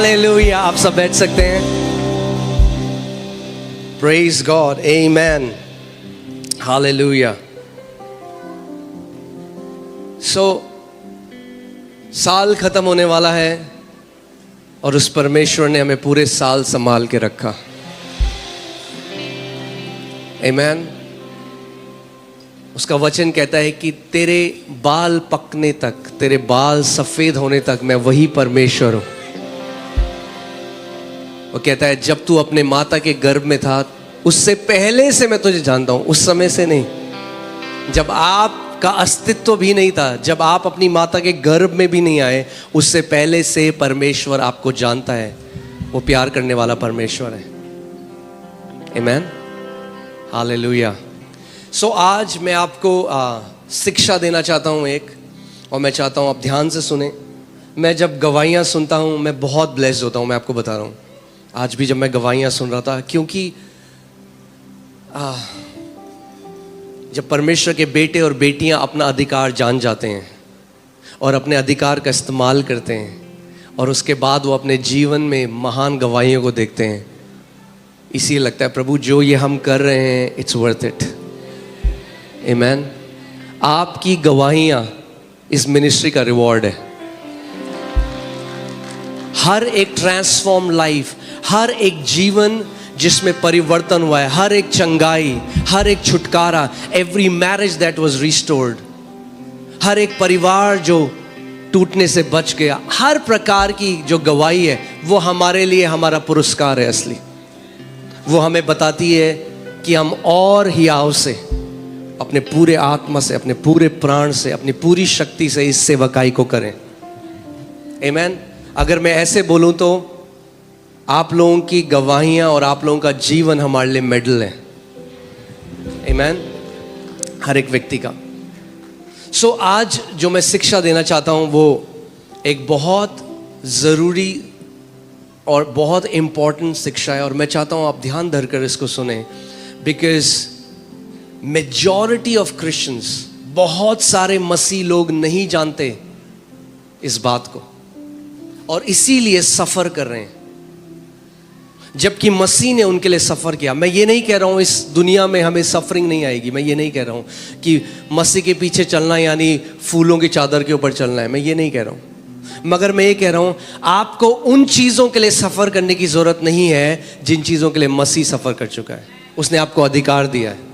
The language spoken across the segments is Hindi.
हालेलुया। आप सब बैठ सकते हैं। प्रेज गॉड, आमेन, हालेलुया। साल खत्म होने वाला है और उस परमेश्वर ने हमें पूरे साल संभाल के रखा। आमेन। उसका वचन कहता है कि तेरे बाल पकने तक, तेरे बाल सफेद होने तक मैं वही परमेश्वर हूं। वो कहता है जब तू अपने माता के गर्भ में था उससे पहले से मैं तुझे जानता हूं। उस समय से नहीं, जब आपका अस्तित्व भी नहीं था, जब आप अपनी माता के गर्भ में भी नहीं आए, उससे पहले से परमेश्वर आपको जानता है। वो प्यार करने वाला परमेश्वर है। आमेन, हालेलुया। आज मैं आपको शिक्षा देना चाहता हूँ एक, और मैं चाहता हूँ आप ध्यान से सुने। मैं जब गवाहियाँ सुनता हूँ मैं बहुत ब्लेस्ड होता हूँ। मैं आपको बता रहा हूँ, आज भी जब मैं गवाहियाँ सुन रहा था, क्योंकि जब परमेश्वर के बेटे और बेटियाँ अपना अधिकार जान जाते हैं और अपने अधिकार का इस्तेमाल करते हैं, और उसके बाद वो अपने जीवन में महान गवाहियों को देखते हैं, इसीलिए लगता है प्रभु जो ये हम कर रहे हैं इट्स वर्थ इट। आमेन। आपकी गवाहियां इस मिनिस्ट्री का रिवॉर्ड है। हर एक ट्रांसफॉर्म लाइफ, हर एक जीवन जिसमें परिवर्तन हुआ है, हर एक चंगाई, हर एक छुटकारा, every marriage that was restored, हर एक परिवार जो टूटने से बच गया, हर प्रकार की जो गवाही है वो हमारे लिए हमारा पुरस्कार है असली। वो हमें बताती है कि हम और हियाव से, अपने पूरे आत्मा से, अपने पूरे प्राण से, अपनी पूरी शक्ति से इस सेवकाई को करें। आमेन। अगर मैं ऐसे बोलूं तो आप लोगों की गवाहियां और आप लोगों का जीवन हमारे लिए मेडल है। आमेन, हर एक व्यक्ति का। आज जो मैं शिक्षा देना चाहता हूं वो एक बहुत ज़रूरी और बहुत इम्पॉर्टेंट शिक्षा है, और मैं चाहता हूं आप ध्यान धरकर इसको सुने। बिकॉज मेजॉरिटी ऑफ क्रिश्चियंस, बहुत सारे मसीह लोग नहीं जानते इस बात को और इसीलिए सफ़र कर रहे हैं, जबकि मसीह ने उनके लिए सफ़र किया। मैं ये नहीं कह रहा हूँ इस दुनिया में हमें सफरिंग नहीं आएगी। मैं ये नहीं कह रहा हूँ कि मसीह के पीछे चलना यानी फूलों की चादर के ऊपर चलना है। मैं ये नहीं कह रहा हूँ, मगर मैं ये कह रहा हूँ आपको उन चीज़ों के लिए सफ़र करने की ज़रूरत नहीं है जिन चीज़ों के लिए मसीह सफ़र कर चुका है। उसने आपको अधिकार दिया है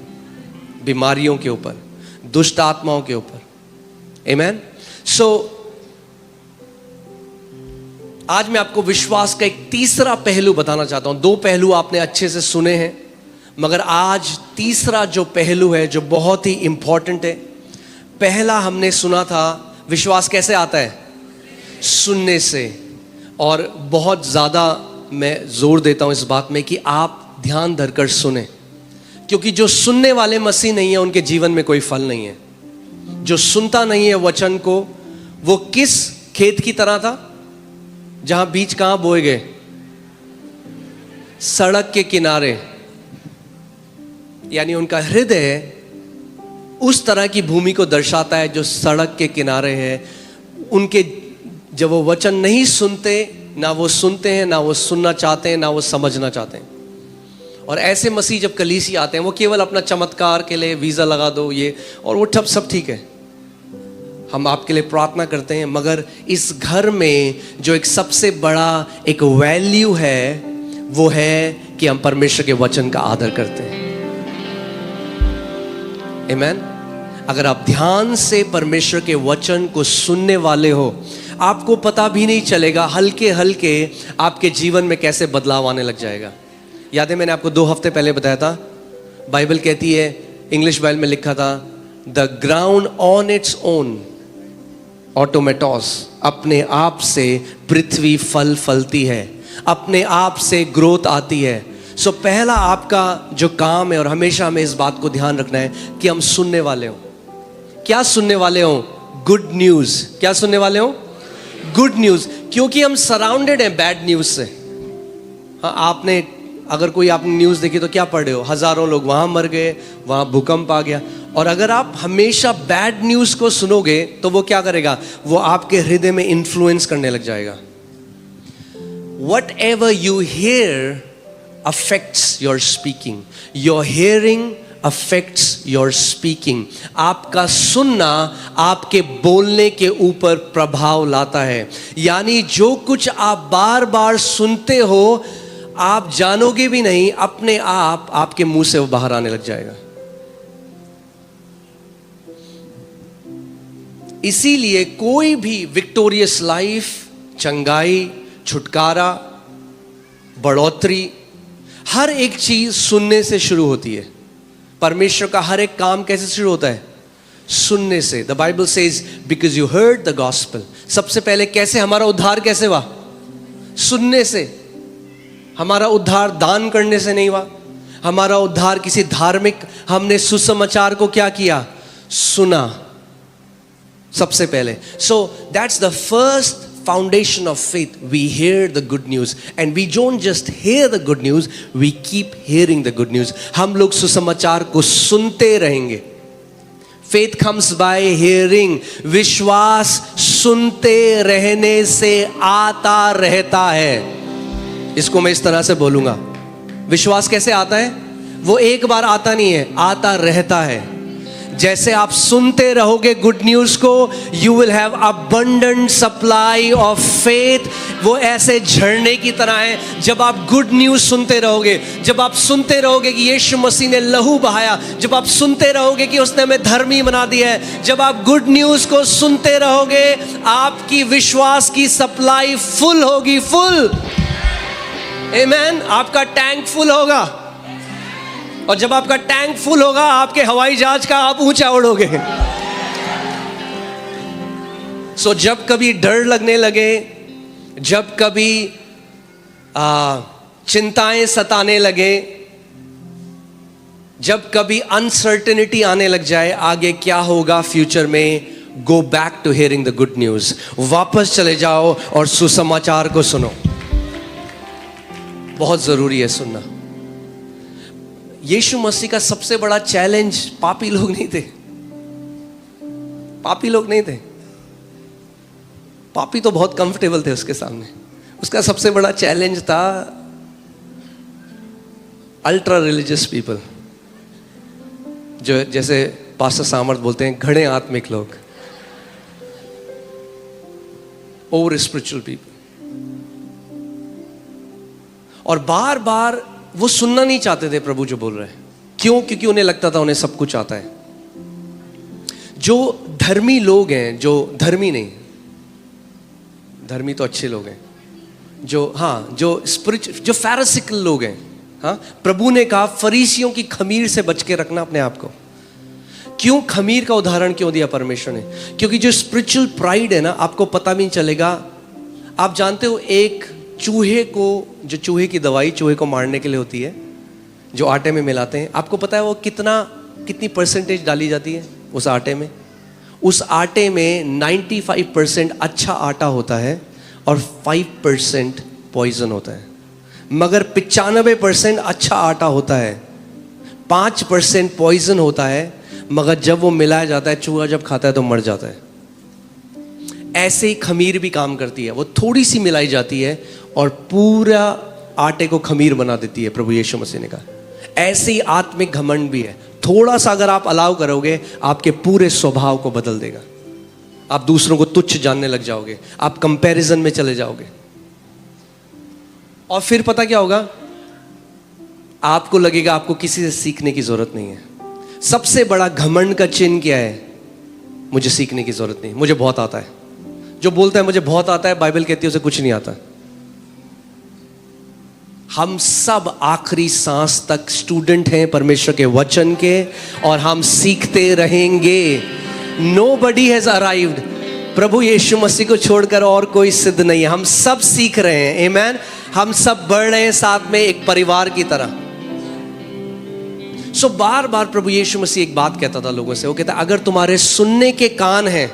बीमारियों के ऊपर, दुष्ट आत्माओं के ऊपर। आमेन। आज मैं आपको विश्वास का एक तीसरा पहलू बताना चाहता हूं। दो पहलू आपने अच्छे से सुने हैं, मगर आज तीसरा जो पहलू है जो बहुत ही इंपॉर्टेंट है। पहला हमने सुना था विश्वास कैसे आता है, सुनने से। और बहुत ज़्यादा मैं जोर देता हूं इस बात में कि आप ध्यान धरकर सुने, क्योंकि जो सुनने वाले मसीह नहीं है उनके जीवन में कोई फल नहीं है। जो सुनता नहीं है वचन को, वो किस खेत की तरह था जहां बीज कहां बोए गए, सड़क के किनारे। यानी उनका हृदय उस तरह की भूमि को दर्शाता है जो सड़क के किनारे है। उनके जब वो वचन नहीं सुनते, ना वो सुनते हैं, ना वो सुनना चाहते हैं, ना वो समझना चाहते हैं। और ऐसे मसीह जब कलीसी आते हैं वो केवल अपना चमत्कार के लिए वीज़ा लगा दो ये और वो सब ठीक है, हम आपके लिए प्रार्थना करते हैं, मगर इस घर में जो एक सबसे बड़ा एक वैल्यू है वो है कि हम परमेश्वर के वचन का आदर करते हैं। आमेन। अगर आप ध्यान से परमेश्वर के वचन को सुनने वाले हो, आपको पता भी नहीं चलेगा, हल्के हल्के आपके जीवन में कैसे बदलाव आने लग जाएगा। याद है मैंने आपको 2 हफ्ते पहले बताया था, बाइबल कहती है, इंग्लिश बाइबल में लिखा था, the ground on its own ऑटोमेटोस, अपने आप से पृथ्वी फल फलती है, अपने आप से ग्रोथ आती है। पहला आपका जो काम है, और हमेशा हमें इस बात को ध्यान रखना है कि हम सुनने वाले हों। क्या सुनने वाले हों? Good news. क्या सुनने वाले हों? Good news. क्योंकि हम सराउंडेड हैं बैड न्यूज़ से। हाँ, आपने अगर कोई आपने न्यूज़ देखी तो क्या पढ़ रहे हो, हज़ारों लोग वहाँ मर गए, वहाँ भूकंप आ गया। और अगर आप हमेशा बैड न्यूज़ को सुनोगे तो वो क्या करेगा, वो आपके हृदय में इन्फ्लुएंस करने लग जाएगा। whatever you hear affects your speaking. Your hearing affects your speaking. आपका सुनना आपके बोलने के ऊपर प्रभाव लाता है. यानी जो कुछ आप बार बार सुनते हो, आप जानोगे भी नहीं, अपने आप आपके मुंह से वो बाहर आने लग जाएगा. इसीलिए कोई भी विक्टोरियस लाइफ, चंगाई, छुटकारा, बढ़ोतरी, हर एक चीज सुनने से शुरू होती है. परमेश्वर का हर एक काम कैसे शुरू होता है? सुनने से. The Bible says because you heard the gospel. सबसे पहले कैसे हमारा उद्धार कैसे हुआ? सुनने से. हमारा उद्धार दान करने से नहीं हुआ. हमारा उद्धार किसी धार्मिक, हमने सुसमाचार को क्या किया? सुना सबसे पहले. So that's the first foundation of faith. We hear the good news and we don't just hear the good news, we keep hearing the good news. हम लोग सुसमाचार को सुनते रहेंगे. Faith comes by hearing. विश्वास सुनते रहने से आता रहता है. इसको मैं इस तरह से बोलूंगा. विश्वास कैसे आता है? वो एक बार आता नहीं है, आता रहता है. जैसे आप सुनते रहोगे गुड न्यूज को, you will have abundant supply of faith. वो ऐसे झरने की तरह है. जब आप गुड न्यूज सुनते रहोगे, जब आप सुनते रहोगे कि यीशु मसीह ने लहू बहाया, जब आप सुनते रहोगे कि उसने हमें धर्मी बना दिया है, जब आप गुड न्यूज को सुनते रहोगे, आपकी विश्वास की सप्लाई फुल होगी. फुल. आमेन. आपका टैंक फुल होगा. और जब आपका टैंक फुल होगा, आपके हवाई जहाज का आप ऊंचा उड़ोगे. सो जब कभी डर लगने लगे, जब कभी चिंताएं सताने लगे, जब कभी अनसर्टेनिटी आने लग जाए आगे क्या होगा फ्यूचर में, go back to hearing the good news. वापस चले जाओ और सुसमाचार को सुनो. बहुत जरूरी है सुनना. यीशु मसीह का सबसे बड़ा चैलेंज पापी लोग नहीं थे. पापी लोग नहीं थे. पापी तो बहुत कंफर्टेबल थे उसके सामने. उसका सबसे बड़ा चैलेंज था अल्ट्रा रिलीजियस पीपल, जो जैसे पास्टर सामर्थ बोलते हैं, घड़े आत्मिक लोग, ओवर स्पिरिचुअल पीपल. और बार बार वो सुनना नहीं चाहते थे प्रभु जो बोल रहे हैं. क्यों? क्योंकि उन्हें लगता था उन्हें सब कुछ आता है. जो धर्मी लोग हैं, जो धर्मी नहीं, धर्मी तो अच्छे लोग हैं, जो स्पिरिचुअल, जो फैरिसिकल लोग हैं, प्रभु ने कहा फरीसियों की खमीर से बच के रखना अपने आप को. क्यों खमीर का उदाहरण क्यों दिया परमेश्वर ने? क्योंकि जो स्पिरिचुअल प्राइड है ना, आपको पता भी नहीं चलेगा. आप जानते हो, एक चूहे को, जो चूहे की दवाई चूहे को मारने के लिए होती है, जो आटे में मिलाते हैं, आपको पता है वो कितनी परसेंटेज डाली जाती है उस आटे में? उस आटे में 95% अच्छा आटा होता है और 5% पॉइजन होता है. मगर 95% अच्छा आटा होता है, 5% पॉइजन होता है. मगर जब वो मिलाया जाता है, चूहा जब खाता है तो मर जाता है. ऐसे ही खमीर भी काम करती है. वो थोड़ी सी मिलाई जाती है और पूरा आटे को खमीर बना देती है. प्रभु यीशु मसीह ने कहा ऐसे ही आत्मिक घमंड भी है. थोड़ा सा अगर आप अलाउ करोगे, आपके पूरे स्वभाव को बदल देगा. आप दूसरों को तुच्छ जानने लग जाओगे, आप कंपैरिजन में चले जाओगे. और फिर पता क्या होगा? आपको लगेगा आपको किसी से सीखने की जरूरत नहीं है. सबसे बड़ा घमंड का चिन्ह क्या है? मुझे सीखने की जरूरत नहीं, मुझे बहुत आता है. जो बोलता है मुझे बहुत आता है, बाइबल कहती है उसे कुछ नहीं आता. हम सब आखिरी सांस तक स्टूडेंट हैं परमेश्वर के वचन के, और हम सीखते रहेंगे. Nobody has arrived. प्रभु यीशु मसीह को छोड़कर और कोई सिद्ध नहीं है. हम सब सीख रहे हैं. आमेन. हम सब बढ़ रहे हैं साथ में एक परिवार की तरह. सो बार बार प्रभु यीशु मसीह एक बात कहता था लोगों से. वो कहता अगर तुम्हारे सुनने के कान हैं,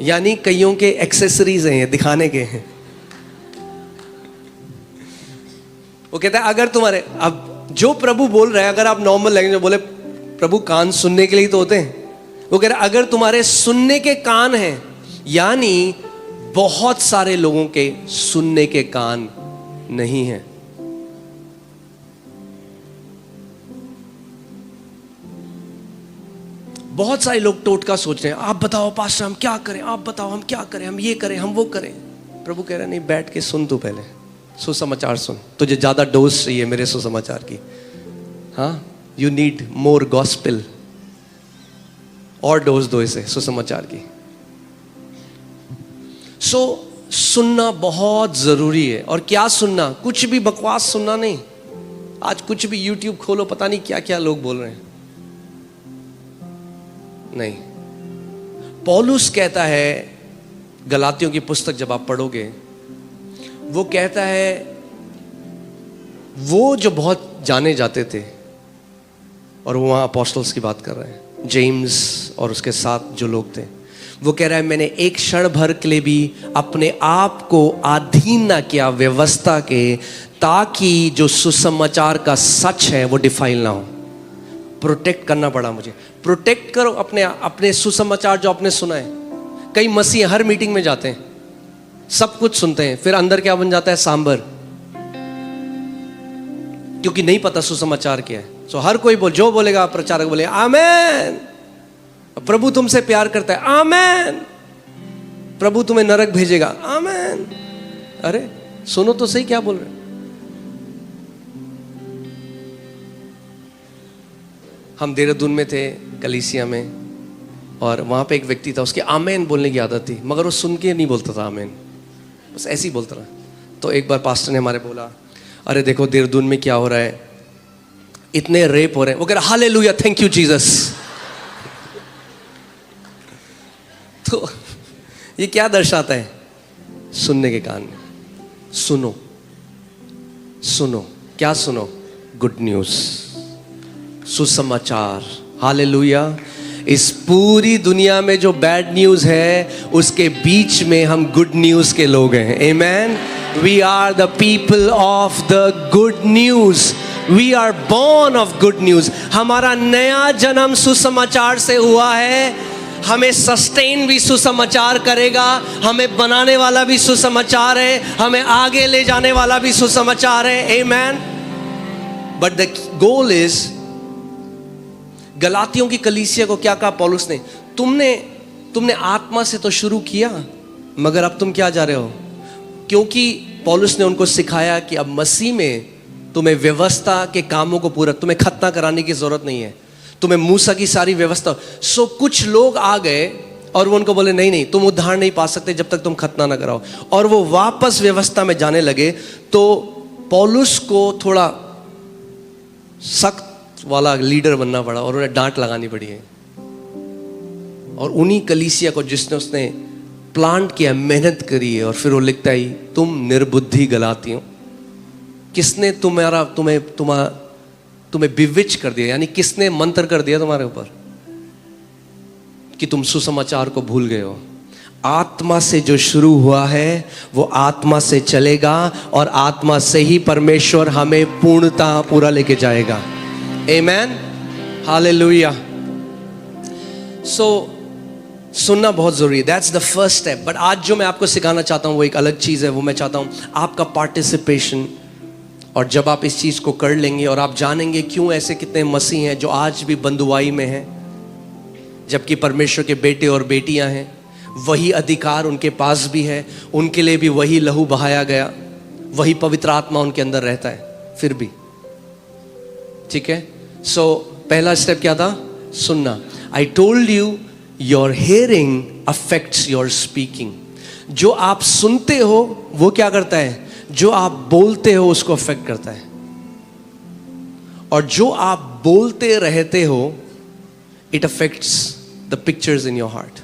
यानी कईयों के एक्सेसरीज हैं, दिखाने के हैं. वो कहता है अगर तुम्हारे, अब जो प्रभु बोल रहे हैं, अगर आप नॉर्मल लैंग्वेज में बोले, प्रभु कान सुनने के लिए तो होते हैं. वो कह रहा है अगर तुम्हारे सुनने के कान हैं, यानी बहुत सारे लोगों के सुनने के कान नहीं हैं। बहुत सारे लोग टोटका सोच रहे हैं, आप बताओ पास्टर हम क्या करें, आप बताओ हम क्या करें, हम ये करें, हम वो करें। प्रभु कह रहे नहीं, बैठ के सुन, तू पहले सुसमाचार सुन, तुझे ज्यादा डोज चाहिए मेरे सुसमाचार की। हाँ, यू नीड मोर गॉस्पेल, और डोज दो इसे सुसमाचार की। सुनना बहुत जरूरी है। और क्या सुनना? कुछ भी बकवास सुनना नहीं। आज कुछ भी यूट्यूब खोलो, पता नहीं क्या क्या लोग बोल रहे हैं। नहीं, पौलुस कहता है गलातियों की पुस्तक जब आप पढ़ोगे, वो कहता है वो जो बहुत जाने जाते थे, और वो वहां अपोस्टल्स की बात कर रहे हैं, जेम्स और उसके साथ जो लोग थे, वो कह रहा है मैंने एक क्षण भर के लिए भी अपने आप को अधीन ना किया व्यवस्था के, ताकि जो सुसमाचार का सच है वो डिफाइल ना हो। प्रोटेक्ट करना पड़ा मुझे। प्रोटेक्ट करो अपने सुसमाचार जो आपने सुना है। कई मसीह हर मीटिंग में जाते हैं, सब कुछ सुनते हैं, फिर अंदर क्या बन जाता है? सांबर, क्योंकि नहीं पता सुसमाचार क्या है। सो हर कोई जो बोलेगा, प्रचारक बोले आमेन, प्रभु तुमसे प्यार करता है, आमेन, प्रभु तुम्हें नरक भेजेगा, आमेन। अरे सुनो तो सही क्या बोल रहे। हम देहरादून में थे, कलीसिया में, और वहां पे एक व्यक्ति था, उसकी आमेन बोलने की आदत थी, मगर वो सुन के नहीं बोलता था आमेन, बस ऐसे ही बोलता रहा। तो एक बार पास्टर ने हमारे बोला, अरे देखो देहरादून में क्या हो रहा है, इतने रेप हो रहे हैं। वो कह रहा हालेलुया, थैंक यू जीसस। तो ये क्या दर्शाता है? सुनने के कान। सुनो, सुनो, क्या सुनो? गुड न्यूज, सुसमाचार। हालेलुया। इस पूरी दुनिया में जो बैड न्यूज है, उसके बीच में हम गुड न्यूज के लोग हैं। Amen. We are the people of the good news. We are born of good news. हमारा नया जन्म सुसमाचार से हुआ है। हमें सस्टेन भी सुसमाचार करेगा, हमें बनाने वाला भी सुसमाचार है, हमें आगे ले जाने वाला भी सुसमाचार है। आमेन। बट द गोल इज, गलातियों की कलीसिया को क्या कहा पौलुस ने? तुमने आत्मा से तो शुरू किया, मगर अब तुम क्या जा रहे हो? क्योंकि पौलुस ने उनको सिखाया कि अब मसीह में तुम्हें व्यवस्था के कामों को पूरा, तुम्हें खतना कराने की जरूरत नहीं है, तुम्हें मूसा की सारी व्यवस्था। सो कुछ लोग आ गए और वो उनको बोले नहीं, तुम उद्धार नहीं पा सकते जब तक तुम खतना ना कराओ, और वो वापस व्यवस्था में जाने लगे। तो पौलुस को थोड़ा सख्त वाला लीडर बनना पड़ा और उन्हें डांट लगानी पड़ी है। और उन्हीं कलीसिया को जिसने उसने प्लांट किया, मेहनत करी है, और फिर वो लिखता है तुम निर्बुद्धि गलातियों, किसने तुम्हें बिविच कर दिया, यानी किसने मंत्र कर दिया तुम्हारे ऊपर कि तुम सुसमाचार को भूल गए हो? आत्मा से जो शुरू हुआ है वो आत्मा से चलेगा, और आत्मा से ही परमेश्वर हमें पूर्णता पूरा लेके जाएगा। आमेन। हालेलुया। सो सुनना बहुत जरूरी है। That's the first step. But आज जो मैं आपको सिखाना चाहता हूं वो एक अलग चीज है। वो मैं चाहता हूं आपका पार्टिसिपेशन। और जब आप इस चीज को कर लेंगे और आप जानेंगे क्यों ऐसे कितने मसीह हैं जो आज भी बंधुआई में हैं, जबकि परमेश्वर के बेटे और बेटियां हैं, वही अधिकार उनके पास भी है, उनके लिए भी वही लहू बहाया गया, वही पवित्र आत्मा उनके अंदर रहता है फिर भी। ठीक है। सो पहला स्टेप क्या था? सुनना। I told you your hearing affects your speaking. जो आप सुनते हो वो क्या करता है? जो आप बोलते हो उसको अफेक्ट करता है। और जो आप बोलते रहते हो, it affects the pictures in your heart.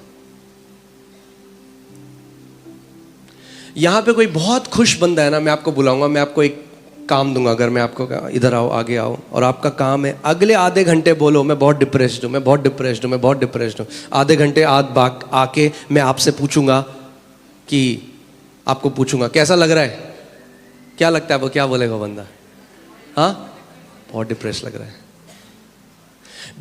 यहां पे कोई बहुत खुश बंदा है ना, मैं आपको बुलाऊंगा, मैं आपको एक काम दूंगा। अगर मैं आपको इधर आओ, आगे आओ, और आपका काम है अगले आधे घंटे बोलो मैं बहुत डिप्रेस्ड हूं, मैं बहुत डिप्रेस्ड हूं, मैं बहुत डिप्रेस्ड हूं। आधे घंटे आके मैं आपसे पूछूंगा कि आपको पूछूंगा कैसा लग रहा है, क्या लगता है? वो क्या बोलेगा बंदा? हाँ, बहुत डिप्रेस लग रहा है।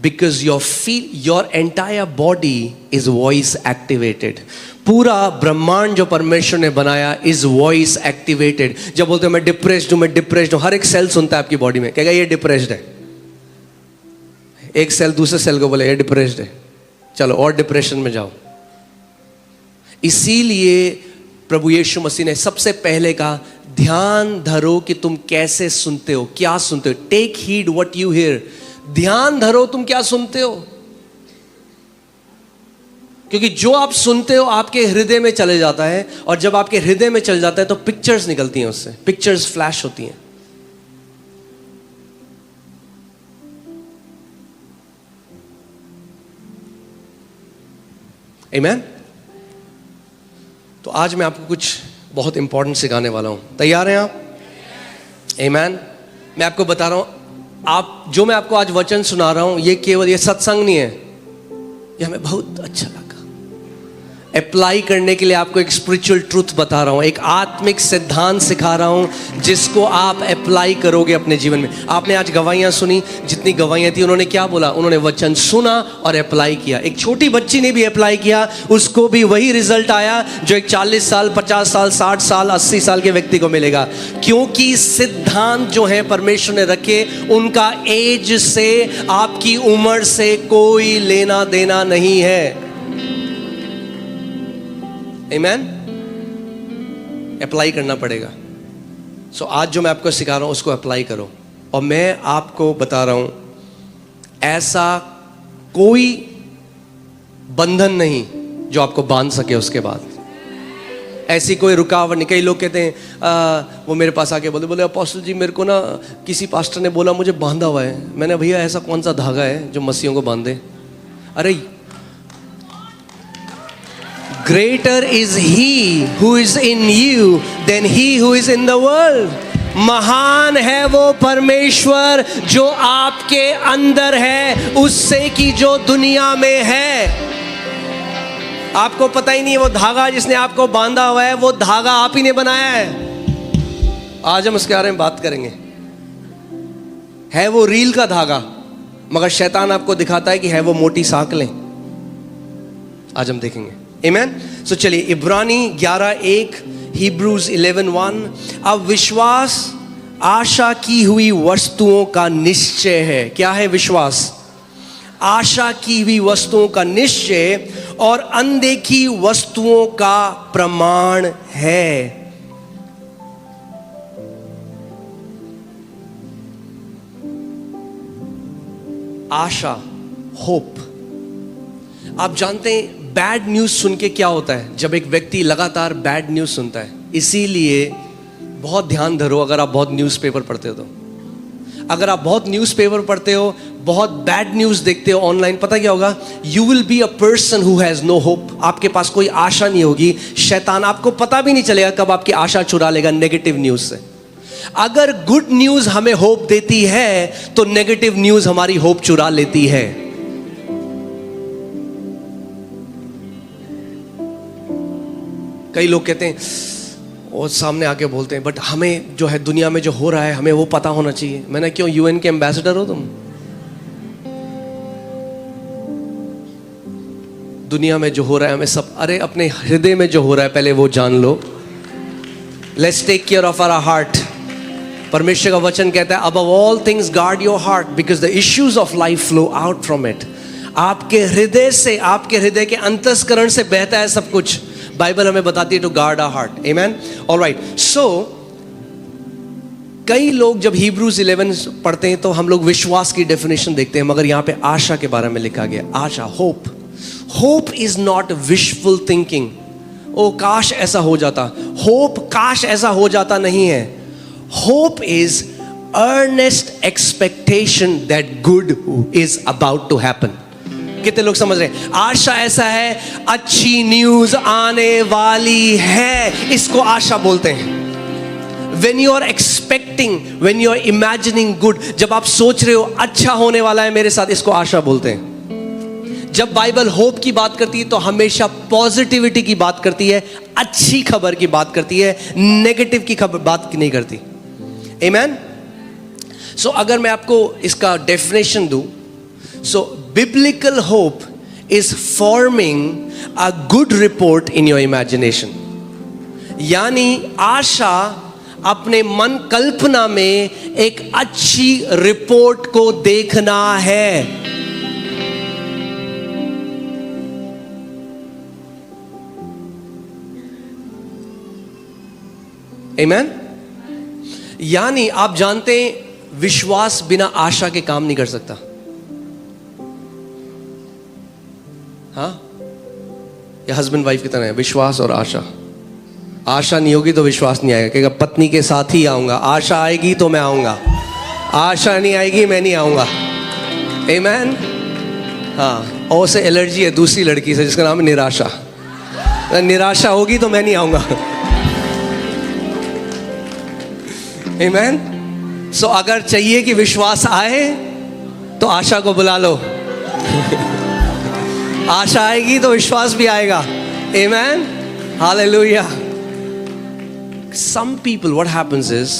Because your entire body is voice activated. पूरा ब्रह्मांड जो परमेश्वर ने बनाया इज वॉइस एक्टिवेटेड. जब बोलते हो मैं डिप्रेस्ड हूं, हर एक सेल सुनता है आपकी बॉडी में, कहेगा ये डिप्रेस्ड है. एक सेल दूसरे सेल को बोले ये डिप्रेस्ड है, चलो और डिप्रेशन में जाओ. इसीलिए प्रभु यीशु मसीह ने सबसे पहले कहा ध्यान धरो कि तुम कैसे सुनते हो, क्या सुनते हो. Take heed what you hear. ध्यान धरो तुम क्या सुनते हो, क्योंकि जो आप सुनते हो आपके हृदय में चले जाता है, और जब आपके हृदय में चल जाता है तो पिक्चर्स निकलती हैं, उससे पिक्चर्स फ्लैश होती हैं. आमीन. तो आज मैं आपको कुछ बहुत इंपॉर्टेंट सिखाने वाला हूं. तैयार हैं आप? आमीन. मैं आपको बता रहा हूं, जो मैं आपको आज वचन सुना रहा हूं ये केवल ये सत्संग नहीं है, ये हमें बहुत अच्छा लगा. अप्लाई करने के लिए आपको एक स्पिरिचुअल ट्रूथ बता रहा हूं, एक आत्मिक सिद्धांत सिखा रहा हूं जिसको आप अप्लाई करोगे अपने जीवन में. आपने आज गवाहियां सुनी, जितनी गवाहियां थी उन्होंने क्या बोला, उन्होंने वचन सुना और अप्लाई किया. एक छोटी बच्ची ने भी अप्लाई किया, उसको भी वही रिजल्ट आया जो एक 40 साल 50 साल 60 साल 80 साल के व्यक्ति को मिलेगा. क्योंकि सिद्धांत जो है परमेश्वर ने रखे, उनका एज से, आपकी उम्र से कोई लेना देना नहीं है. आमीन. अप्लाई करना पड़ेगा. सो आज जो मैं आपको सिखा रहा हूं उसको अप्लाई करो. और मैं आपको बता रहा हूं ऐसा कोई बंधन नहीं जो आपको बांध सके उसके बाद. ऐसी कोई रुकावट नहीं. कई लोग कहते हैं वो मेरे पास आके बोले अपोस्टल जी मेरे को ना किसी पास्टर ने बोला मुझे बांधा हुआ है. मैंने भैया ऐसा कौन सा धागा है जो मसीहों को बांधे? अरे greater is he who is in you than he who is in the world. महान है वो परमेश्वर जो आपके अंदर है उससे कि जो दुनिया में है. आपको पता ही नहीं, वो धागा जिसने आपको बांधा हुआ है वो धागा आप ही ने बनाया है. आज हम उसके बारे में बात करेंगे. है वो रील का धागा, मगर शैतान आपको दिखाता है कि है वो मोटी सांकलें. आज हम देखेंगे. आमीन. सो चलिए इब्रानी 11:1, हिब्रूज 11:1. अब विश्वास आशा की हुई वस्तुओं का निश्चय है. क्या है विश्वास? आशा की हुई वस्तुओं का निश्चय और अनदेखी वस्तुओं का प्रमाण है. आशा, होप. आप जानते हैं बैड न्यूज सुन के क्या होता है? जब एक व्यक्ति लगातार बैड न्यूज सुनता है, इसीलिए बहुत ध्यान धरो. अगर आप बहुत न्यूज़पेपर पढ़ते हो तो, अगर आप बहुत न्यूज़पेपर पढ़ते हो, बहुत बैड न्यूज देखते हो ऑनलाइन, पता क्या होगा? You will be a person who has no hope. आपके पास कोई आशा नहीं होगी. शैतान आपको पता भी नहीं चलेगा कब आपकी आशा चुरा लेगा नेगेटिव न्यूज से. अगर गुड न्यूज हमें होप देती है तो नेगेटिव न्यूज हमारी होप चुरा लेती है. कई लोग कहते हैं और सामने आके बोलते हैं बट हमें जो है दुनिया में जो हो रहा है हमें वो पता होना चाहिए. मैंने क्यों, यूएन के एम्बेसडर हो तुम? दुनिया में जो हो रहा है हमें सब, अरे अपने हृदय में जो हो रहा है पहले वो जान लो. Let's take care of our heart. परमेश्वर का वचन कहता है above all things guard your heart because the issues of life flow out from it. आपके हृदय से, आपके हृदय के अंतस्करण से बहता है सब कुछ. बाइबल हमें बताती है to guard our heart. Amen. Alright. So कई लोग जब हिब्रूज 11 पढ़ते हैं तो हम लोग विश्वास की डेफिनेशन देखते हैं, मगर यहां पे आशा के बारे में लिखा गया. आशा, hope. Hope is not wishful thinking. ओ काश ऐसा हो जाता. होप काश ऐसा हो जाता नहीं है. Hope is earnest expectation that good is about to happen. कितने लोग समझ रहे हैं? आशा ऐसा है अच्छी न्यूज आने वाली है, इसको आशा बोलते हैं. When you are expecting, when you are imagining good, जब आप सोच रहे हो अच्छा होने वाला है मेरे साथ, इसको आशा बोलते हैं. जब बाइबल होप की बात करती है तो हमेशा पॉजिटिविटी की बात करती है, अच्छी खबर की बात करती है, नेगेटिव की खबर बात नहीं करती. आमेन. सो अगर मैं आपको इसका डेफिनेशन दूं, So biblical hope is forming a good report in your imagination. यानी आशा अपने मन कल्पना में एक अच्छी रिपोर्ट को देखना है. Amen? यानी आप जानते हैं विश्वास बिना आशा के काम नहीं कर सकता. हाँ, ये हस्बैंड वाइफ की तरह है, विश्वास और आशा. आशा नहीं होगी तो विश्वास नहीं आएगा. कहेगा पत्नी के साथ ही आऊंगा, आशा आएगी तो मैं आऊंगा, आशा नहीं आएगी मैं नहीं आऊंगा. आमेन. हाँ, और से एलर्जी है दूसरी लड़की से जिसका नाम है निराशा. निराशा होगी तो मैं नहीं आऊंगा. आमेन. सो अगर चाहिए कि विश्वास आए तो आशा को बुला लो. आशा आएगी तो विश्वास भी आएगा. आमेन. Hallelujah. Some people, what happens is,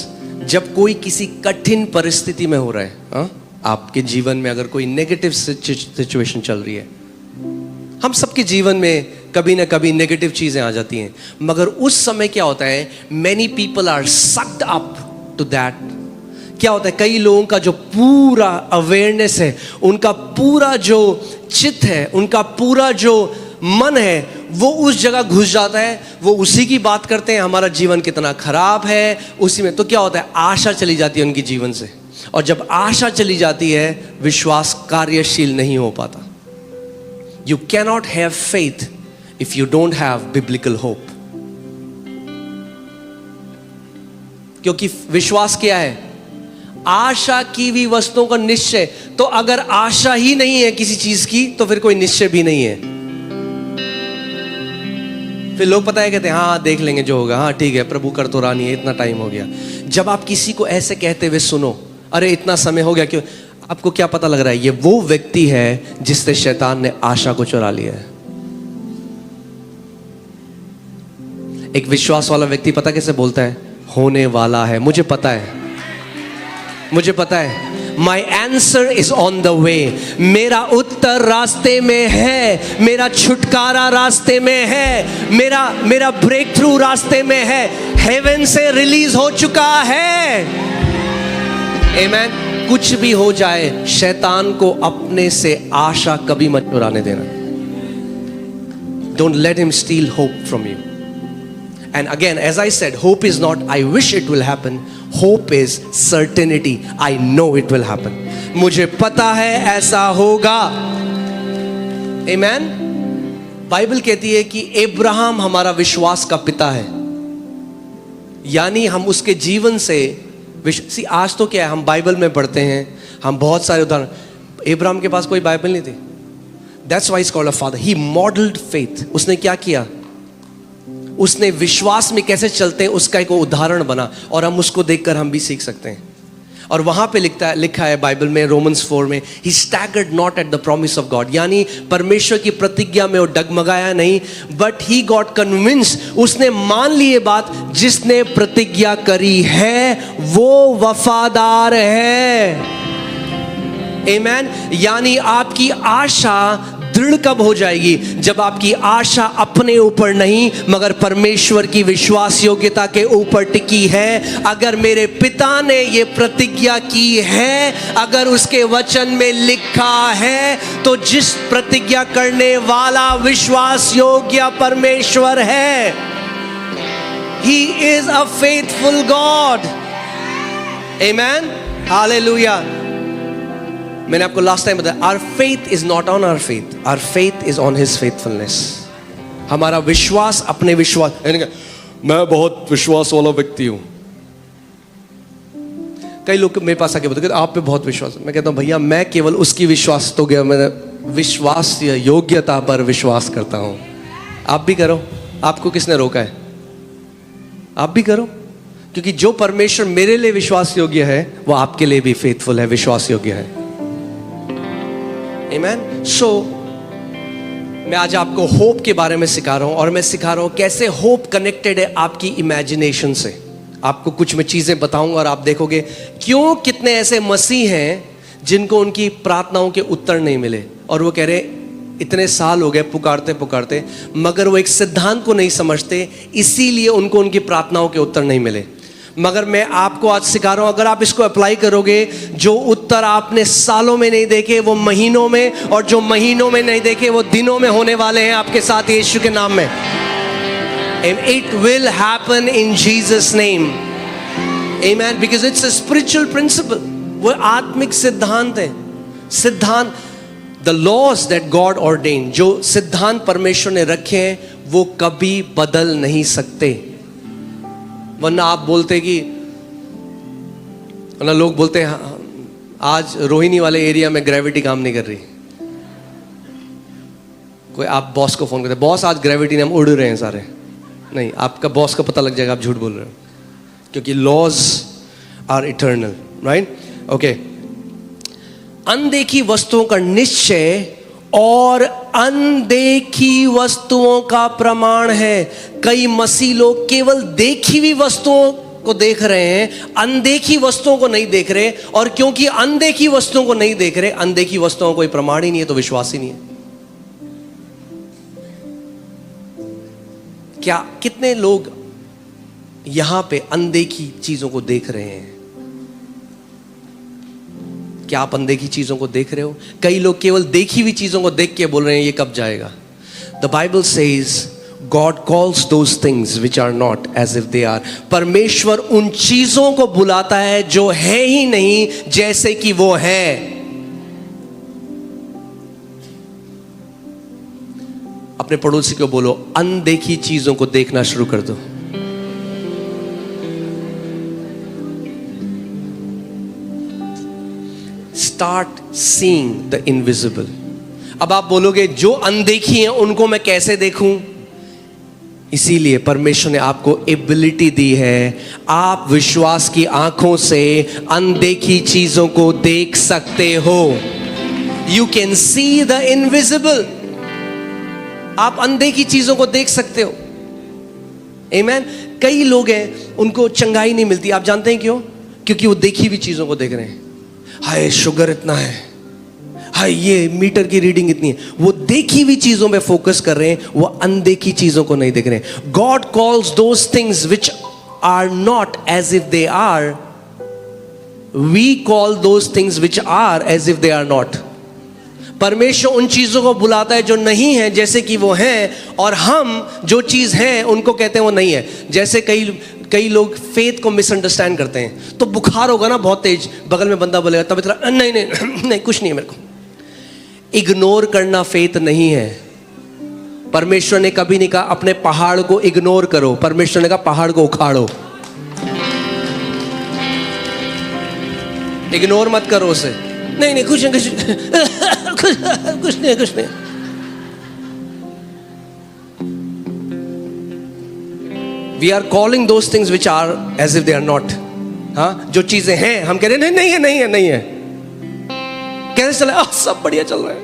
जब कोई किसी कठिन परिस्थिति में हो रहा है, आपके जीवन में अगर कोई नेगेटिव सिचुएशन चल रही है, हम सबके जीवन में कभी ना कभी नेगेटिव चीजें आ जाती हैं, मगर उस समय क्या होता है, many people are sucked up to that. क्या होता है, कई लोगों का जो पूरा अवेयरनेस है, उनका पूरा जो चित्त है, उनका पूरा जो मन है, वो उस जगह घुस जाता है. वो उसी की बात करते हैं, हमारा जीवन कितना खराब है, उसी में. तो क्या होता है, आशा चली जाती है उनके जीवन से. और जब आशा चली जाती है, विश्वास कार्यशील नहीं हो पाता. You cannot have faith if you don't have biblical hope. क्योंकि विश्वास क्या है, आशा की हुई वस्तुओं का निश्चय. तो अगर आशा ही नहीं है किसी चीज की, तो फिर कोई निश्चय भी नहीं है. फिर लोग पता है कहते हैं हाँ देख लेंगे जो होगा, हाँ ठीक है प्रभु कर तो रानी है, इतना टाइम हो गया. जब आप किसी को ऐसे कहते हुए सुनो, अरे इतना समय हो गया, क्यों, आपको क्या पता लग रहा है, ये वो व्यक्ति है जिससे शैतान ने आशा को चुरा लिया है. एक विश्वास वाला व्यक्ति पता कैसे बोलता है, होने वाला है, मुझे पता है, मुझे पता है, My answer is on the way. मेरा उत्तर रास्ते में है, मेरा छुटकारा रास्ते में है, मेरा ब्रेक थ्रू रास्ते में है, हेवन से रिलीज हो चुका है. आमेन. कुछ भी हो जाए, शैतान को अपने से आशा कभी मत चुराने देना. Don't let him steal hope from you. And again, as I said, hope is not I wish it will happen. Hope is certainty. I know it will happen. मुझे पता है ऐसा होगा. Amen. बाइबल कहती है कि अब्राहम हमारा विश्वास का पिता है. यानी हम उसके जीवन से आज तो क्या है, हम बाइबल में पढ़ते हैं, हम बहुत सारे उदाहरण. अब्राहम के पास कोई बाइबल नहीं थी. That's why he's called a father. He modeled faith. उसने क्या किया, उसने विश्वास में कैसे चलते हैं उसका एक उदाहरण बना, और हम उसको देखकर हम भी सीख सकते हैं. और वहां पे लिखा है बाइबल में, रोमन्स 4 में, he staggered not at the promise of God. यानी परमेश्वर की प्रतिज्ञा में वो डगमगाया नहीं, but he got convinced. उसने मान ली ये बात, जिसने प्रतिज्ञा करी है वो वफादार है. आमेन. यानी आपकी आशा दृढ़ कब हो जाएगी, जब आपकी आशा अपने ऊपर नहीं मगर परमेश्वर की विश्वास योग्यता के ऊपर टिकी है. अगर मेरे पिता ने ये प्रतिज्ञा की है, अगर उसके वचन में लिखा है, तो जिस प्रतिज्ञा करने वाला विश्वास योग्य परमेश्वर है, He is a faithful God. Amen. Hallelujah. मैंने आपको लास्ट टाइम बताया, our faith is not on our faith, our faith is on his faithfulness. हमारा विश्वास अपने विश्वास, मैं बहुत विश्वास वाला व्यक्ति हूं. कई लोग मेरे पास आके बोलते आप पे बहुत विश्वास. मैं कहता हूं भैया मैं केवल उसकी विश्वास तो गया, मैं विश्वास योग्यता पर विश्वास करता हूं. आप भी करो, आपको किसने रोका है, आप भी करो. क्योंकि जो परमेश्वर मेरे लिए विश्वास योग्य है वो आपके लिए भी फेथफुल है, विश्वास योग्य है. Amen. So, मैं आज आपको होप के बारे में सिखा रहा हूं, और मैं सिखा रहा हूं कैसे होप कनेक्टेड है आपकी इमेजिनेशन से. आपको कुछ मैं चीजें बताऊंगा और आप देखोगे क्यों कितने ऐसे मसीह हैं जिनको उनकी प्रार्थनाओं के उत्तर नहीं मिले, और वो कह रहे इतने साल हो गए पुकारते पुकारते, मगर वो एक सिद्धांत को नहीं समझते, इसीलिए उनको उनकी प्रार्थनाओं के उत्तर नहीं मिले। मगर मैं आपको आज सिखा रहा हूं, अगर आप इसको अप्लाई करोगे, जो उत्तर आपने सालों में नहीं देखे वो महीनों में, और जो महीनों में नहीं देखे वो दिनों में होने वाले हैं आपके साथ यीशु के नाम में। And it will happen in Jesus name. Amen. Because it's a spiritual principle. वो आत्मिक सिद्धांत है। सिद्धांत, the laws that God ordained, जो सिद्धांत परमेश्वर ने रखे हैं वो कभी बदल नहीं सकते। वरना आप बोलते कि, वरना लोग बोलते हैं आज रोहिणी वाले एरिया में ग्रेविटी काम नहीं कर रही। कोई आप बॉस को फोन करते, बॉस आज ग्रेविटी ने हम उड़ रहे हैं सारे। नहीं, आपका बॉस का पता लग जाएगा आप झूठ बोल रहे हो, क्योंकि laws are eternal, right? Okay. अनदेखी वस्तुओं का निश्चय और अनदेखी वस्तुओं का प्रमाण है। कई मसीह लोग केवल देखी हुई वस्तुओं को देख रहे हैं, अनदेखी वस्तुओं को नहीं देख रहे, और क्योंकि अनदेखी वस्तुओं को नहीं देख रहे, अनदेखी वस्तुओं का कोई प्रमाण ही नहीं है, तो विश्वास ही नहीं है। क्या कितने लोग यहां पे अनदेखी चीजों को देख रहे हैं? क्या आप अनदेखी चीजों को देख रहे हो? कई लोग केवल देखी हुई चीजों को देख के बोल रहे हैं ये कब जाएगा। The Bible says God calls those things which are not as if they are. परमेश्वर उन चीजों को बुलाता है जो है ही नहीं जैसे कि वो है। अपने पड़ोसी को बोलो, अनदेखी चीजों को देखना शुरू कर दो। Start seeing the invisible. अब आप बोलोगे जो अनदेखी हैं उनको मैं कैसे देखूं? इसीलिए परमेश्वर ने आपको एबिलिटी दी है, आप विश्वास की आंखों से अनदेखी चीजों को देख सकते हो। You can see the invisible. आप अनदेखी चीजों को देख सकते हो। Amen. कई लोग हैं उनको चंगाई नहीं मिलती, आप जानते हैं क्यों? क्योंकि वो देखी हुई चीजों को देख रहे हैं। हाय शुगर इतना है, हाय ये मीटर की रीडिंग इतनी है। वो देखी हुई चीजों में फोकस कर रहे हैं, वो अनदेखी चीजों को नहीं देख रहे हैं। God calls those things which are not as if they are, we call those things which are as if they are not. परमेश्वर उन चीजों को बुलाता है जो नहीं है जैसे कि वो हैं, और हम जो चीज है उनको कहते हैं वो नहीं है। जैसे कई लोग फेथ को मिसअंडरस्टैंड करते हैं। तो बुखार होगा ना बहुत तेज, बगल में बंदा बोलेगा तब इतना नहीं नहीं नहीं कुछ नहीं है मेरे को। इग्नोर करना फेथ नहीं है। परमेश्वर ने कभी नहीं कहा अपने पहाड़ को इग्नोर करो, परमेश्वर ने कहा पहाड़ को उखाड़ो। इग्नोर मत करो उसे, नहीं नहीं कुछ नहीं कुछ नहीं कुछ नहीं। We are calling those things which are as if they are not. हाँ, जो चीजें हैं हम कह रहे हैं नहीं है नहीं है नहीं है। कैसे चल रहा है? सब बढ़िया चल रहा है,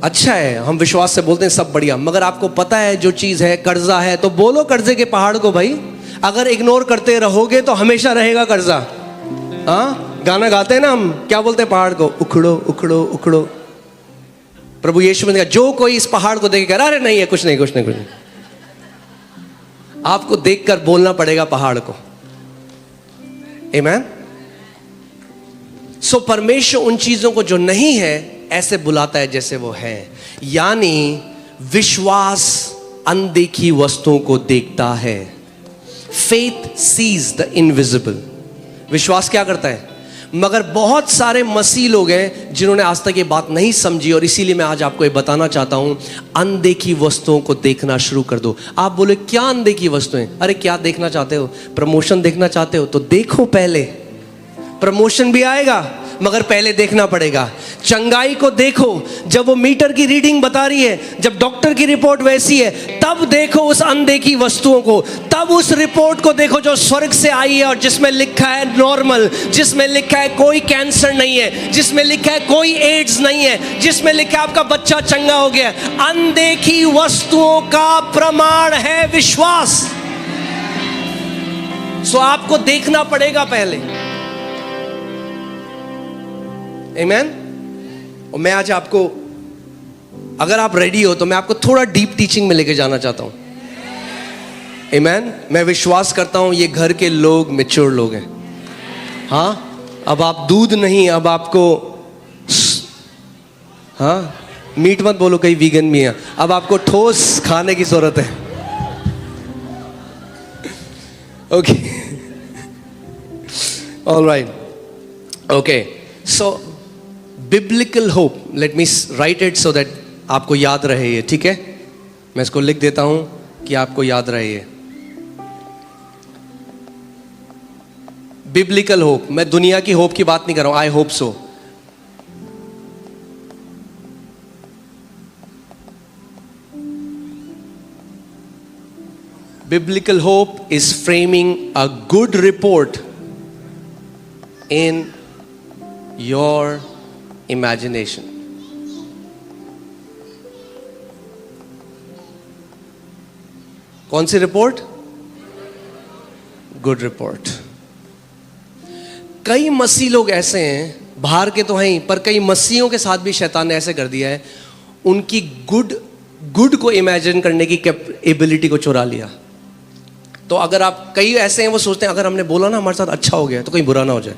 अच्छा है, हम विश्वास से बोलते हैं सब बढ़िया। मगर आपको पता है जो चीज है कर्जा है, तो बोलो कर्जे के पहाड़ को भाई। अगर इग्नोर करते रहोगे तो हमेशा रहेगा कर्जा। हाँ, गाना गाते हैं ना हम, क्या बोलते हैं पहाड़ को? उखड़ो उखड़ो उखड़ो। प्रभु यीशु ने कहा जो कोई इस पहाड़ को देख कर अरे नहीं है कुछ नहीं कुछ नहीं कुछ नहीं, आपको देखकर बोलना पड़ेगा पहाड़ को। आमीन। सो परमेश्वर उन चीजों को जो नहीं है ऐसे बुलाता है जैसे वो है। यानी विश्वास अनदेखी वस्तुओं को देखता है। Faith sees the invisible. विश्वास क्या करता है? मगर बहुत सारे मसीह लोग हैं जिन्होंने आज तक ये बात नहीं समझी, और इसीलिए मैं आज आपको ये बताना चाहता हूं, अनदेखी वस्तुओं को देखना शुरू कर दो। आप बोले क्या अनदेखी वस्तुएं? अरे क्या देखना चाहते हो? प्रमोशन देखना चाहते हो तो देखो, पहले प्रमोशन भी आएगा मगर पहले देखना पड़ेगा। चंगाई को देखो, जब वो मीटर की रीडिंग बता रही है, जब डॉक्टर की रिपोर्ट वैसी है, तब देखो उस अनदेखी वस्तुओं को। तब उस रिपोर्ट को देखो जो स्वर्ग से आई है और जिसमें लिखा है नॉर्मल, जिसमें लिखा है कोई कैंसर नहीं है, जिसमें लिखा है कोई एड्स नहीं है, जिसमें लिखा है आपका बच्चा चंगा हो गया। अनदेखी वस्तुओं का प्रमाण है विश्वास। सो आपको देखना पड़ेगा पहले। आमेन। और मैं आज आपको, अगर आप रेडी हो तो मैं आपको थोड़ा डीप टीचिंग में लेके जाना चाहता हूं। आमेन। मैं विश्वास करता हूं ये घर के लोग मैच्योर लोग हैं। हाँ, अब आप दूध नहीं, अब आपको, हाँ मीट मत बोलो, कहीं वीगन भी है, अब आपको ठोस खाने की जरूरत है। Okay, all right, okay. So biblical hope, let me right it so that आपको याद रहे ये, ठीक है। मैं इसको लिख देता हूं कि आपको याद रहे ये। बिब्लिकल होप, मैं दुनिया की होप की बात नहीं कर रहा हूं, I hope so. Biblical hope is framing a good report in your imagination. कौन सी रिपोर्ट? Good report. कई मसीह लोग ऐसे हैं, बाहर के तो हैं ही, पर कई मसीहों के साथ भी शैतान ने ऐसे कर दिया है, उनकी गुड को इमेजिन करने की एबिलिटी को चुरा लिया। तो अगर आप, कई ऐसे हैं वो सोचते हैं अगर हमने बोला ना हमारे साथ अच्छा हो गया तो कहीं बुरा ना हो जाए।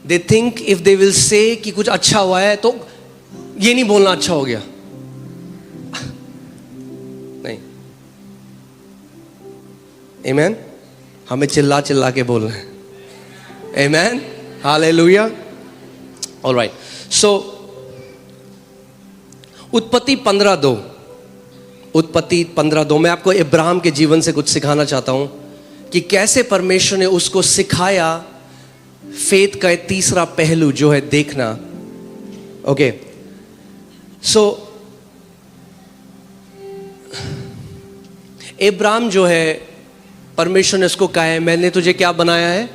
They think if they will say कि कुछ अच्छा हुआ है तो ये नहीं बोलना अच्छा हो गया। नहीं, आमेन। हमें चिल्ला चिल्ला के बोलना है, आमेन, हालेलुया। ऑलराइट, सो उत्पत्ति 15:2, उत्पत्ति 15:2 मैं आपको इब्राहिम के जीवन से कुछ सिखाना चाहता हूं कि कैसे परमेश्वर ने उसको सिखाया फेथ का तीसरा पहलू जो है देखना। ओके, सो इब्राहिम जो है, परमेश्वर ने उसको कहा है मैंने तुझे क्या बनाया है?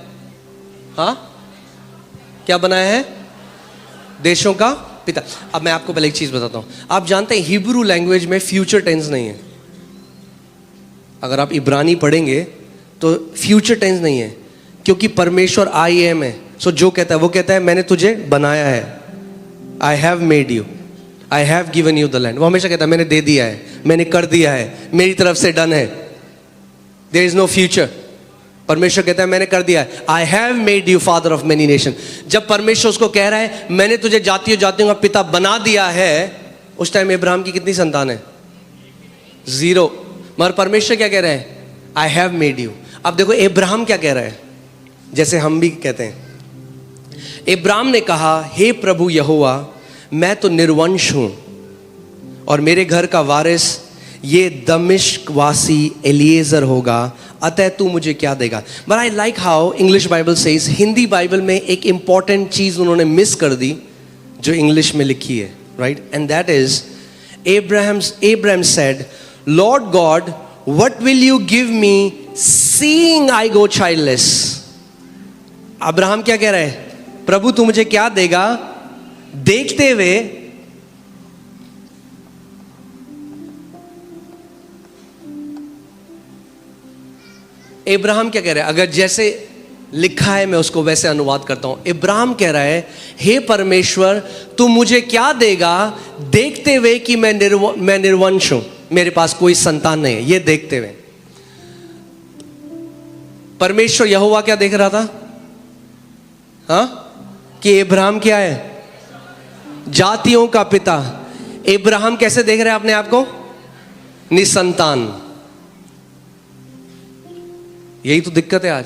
हाँ, क्या बनाया है? देशों का पिता। अब मैं आपको पहले एक चीज बताता हूं, आप जानते हैं हिब्रू लैंग्वेज में फ्यूचर टेंस नहीं है। अगर आप इब्रानी पढ़ेंगे तो फ्यूचर टेंस नहीं है, क्योंकि परमेश्वर आई एम है। सो जो कहता है वो कहता है मैंने तुझे बनाया है, I have made you, I have given you the land. वो हमेशा कहता है मैंने दे दिया है, मैंने कर दिया है, मेरी तरफ से डन है, देयर इज नो फ्यूचर। परमेश्वर कहता है मैंने कर दिया है, I have made you father of many nation. जब परमेश्वर उसको कह रहा है मैंने तुझे जातियों जातियों का पिता बना दिया है, उस टाइम इब्राहिम की कितनी संतान है? 0। मगर परमेश्वर क्या कह रहे हैं? I have made you. अब देखो इब्राहिम क्या कह रहा है, जैसे हम भी कहते हैं। इब्राहिम ने कहा हे प्रभु यहोवा, मैं तो निर्वंश हूं और मेरे घर का वारिस ये दमिश्क वासी एलिएजर होगा, अतः तू मुझे क्या देगा? But I like how English Bible says, Hindi Bible में एक इंपॉर्टेंट चीज उन्होंने मिस कर दी जो इंग्लिश में लिखी है, right? And that is Abraham said, Lord God, what will you give me seeing I go childless? Abraham क्या कह रहा है? प्रभु तू मुझे क्या देगा देखते हुए इब्राहिम क्या कह रहा है? अगर जैसे लिखा है मैं उसको वैसे अनुवाद करता हूं। इब्राहिम कह रहा है हे परमेश्वर तू मुझे क्या देगा देखते हुए कि मैं निर्वंश हूं, मेरे पास कोई संतान नहीं है, ये देखते हुए। परमेश्वर यहोवा क्या देख रहा था? हाँ, कि इब्राहिम क्या है? जातियों का पिता। इब्राहिम कैसे देख रहे हैं अपने आप को? निसंतान। यही तो दिक्कत है आज।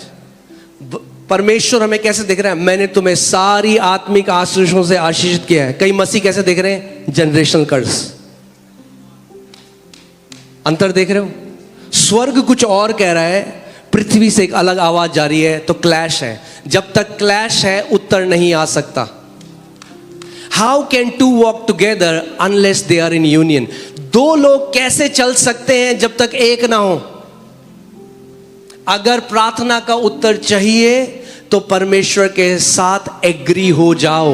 परमेश्वर हमें कैसे देख रहा है? मैंने तुम्हें सारी आत्मिक आशीषों से आशीषित किया है। कई मसीह कैसे देख रहे हैं? जनरेशनल कर्स। अंतर देख रहे हो? स्वर्ग कुछ और कह रहा है, पृथ्वी से एक अलग आवाज जा रही है, तो क्लैश है। जब तक क्लैश है उत्तर नहीं आ सकता। How can two walk together unless they are in union? दो लोग कैसे चल सकते हैं जब तक एक ना हो? अगर प्रार्थना का उत्तर चाहिए तो परमेश्वर के साथ एग्री हो जाओ।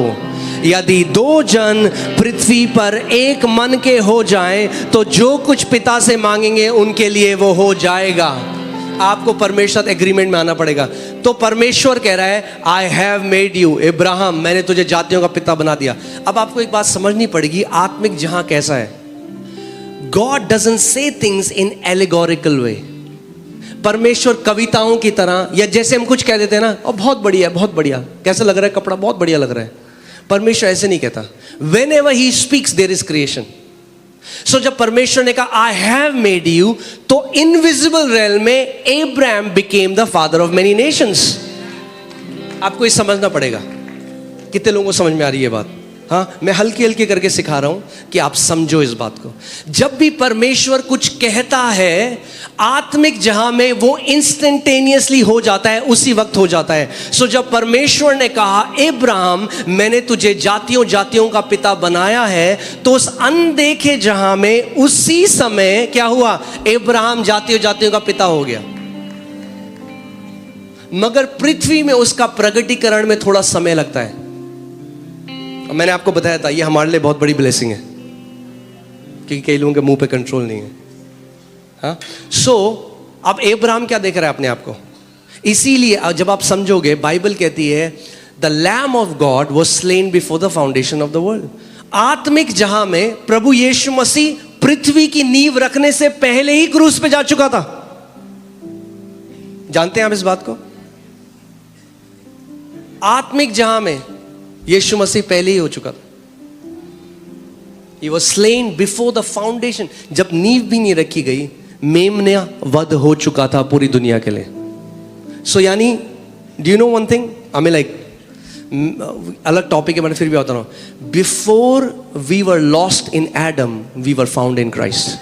यदि दो जन पृथ्वी पर एक मन के हो जाएं तो जो कुछ पिता से मांगेंगे उनके लिए वो हो जाएगा। आपको परमेश्वर एग्रीमेंट में आना पड़ेगा। तो परमेश्वर कह रहा है I have made you Ibrahim, मैंने तुझे जातियों का पिता बना दिया। अब आपको एक बात समझनी पड़ेगी, आत्मिक जहां कैसा है। God doesn't say things in allegorical way. परमेश्वर कविताओं की तरह, या जैसे हम कुछ कह देते हैं ना, और बहुत बढ़िया बहुत बढ़िया, कैसा लग रहा है कपड़ा, बहुत बढ़िया लग रहा है। परमेश्वर ऐसे नहीं कहता। Whenever he speaks there is creation. So जब परमेश्वर ने कहा I have made you, तो इनविजिबल रेल में Abraham became the father of many nations. आपको ये समझना पड़ेगा। कितने लोगों को समझ में आ रही है बात? हाँ, मैं हल्की हल्की करके सिखा रहा हूं कि आप समझो इस बात को। जब भी परमेश्वर कुछ कहता है आत्मिक जहां में, वो इंस्टेंटेनियसली हो जाता है, उसी वक्त हो जाता है। सो जब परमेश्वर ने कहा इब्राहिम मैंने तुझे जातियों जातियों का पिता बनाया है, तो उस अनदेखे जहां में उसी समय क्या हुआ, इब्राहिम जातियों जातियों का पिता हो गया। मगर पृथ्वी में उसका प्रगटीकरण में थोड़ा समय लगता है। मैंने आपको बताया था ये हमारे लिए बहुत बड़ी ब्लेसिंग है, क्योंकि कई लोगों के मुंह पे कंट्रोल नहीं है। हाँ, सो अब इब्राहिम क्या देख रहा है अपने आप को? इसीलिए जब आप समझोगे, बाइबल कहती है the lamb of God was slain before the foundation of the world. आत्मिक जहां में प्रभु यीशु मसीह पृथ्वी की नींव रखने से पहले ही क्रूस पे जा चुका था। जानते हैं आप इस बात को? आत्मिक जहां में यीशु मसीह पहले ही हो चुका था। He was slain before the foundation. जब नींव भी नहीं रखी गई, मेमना वध हो चुका था पूरी दुनिया के लिए। सो यानी do you know one thing, हमें अलग टॉपिक है, मैंने फिर भी बता रहा हूं। Before we were lost in Adam we were found in Christ.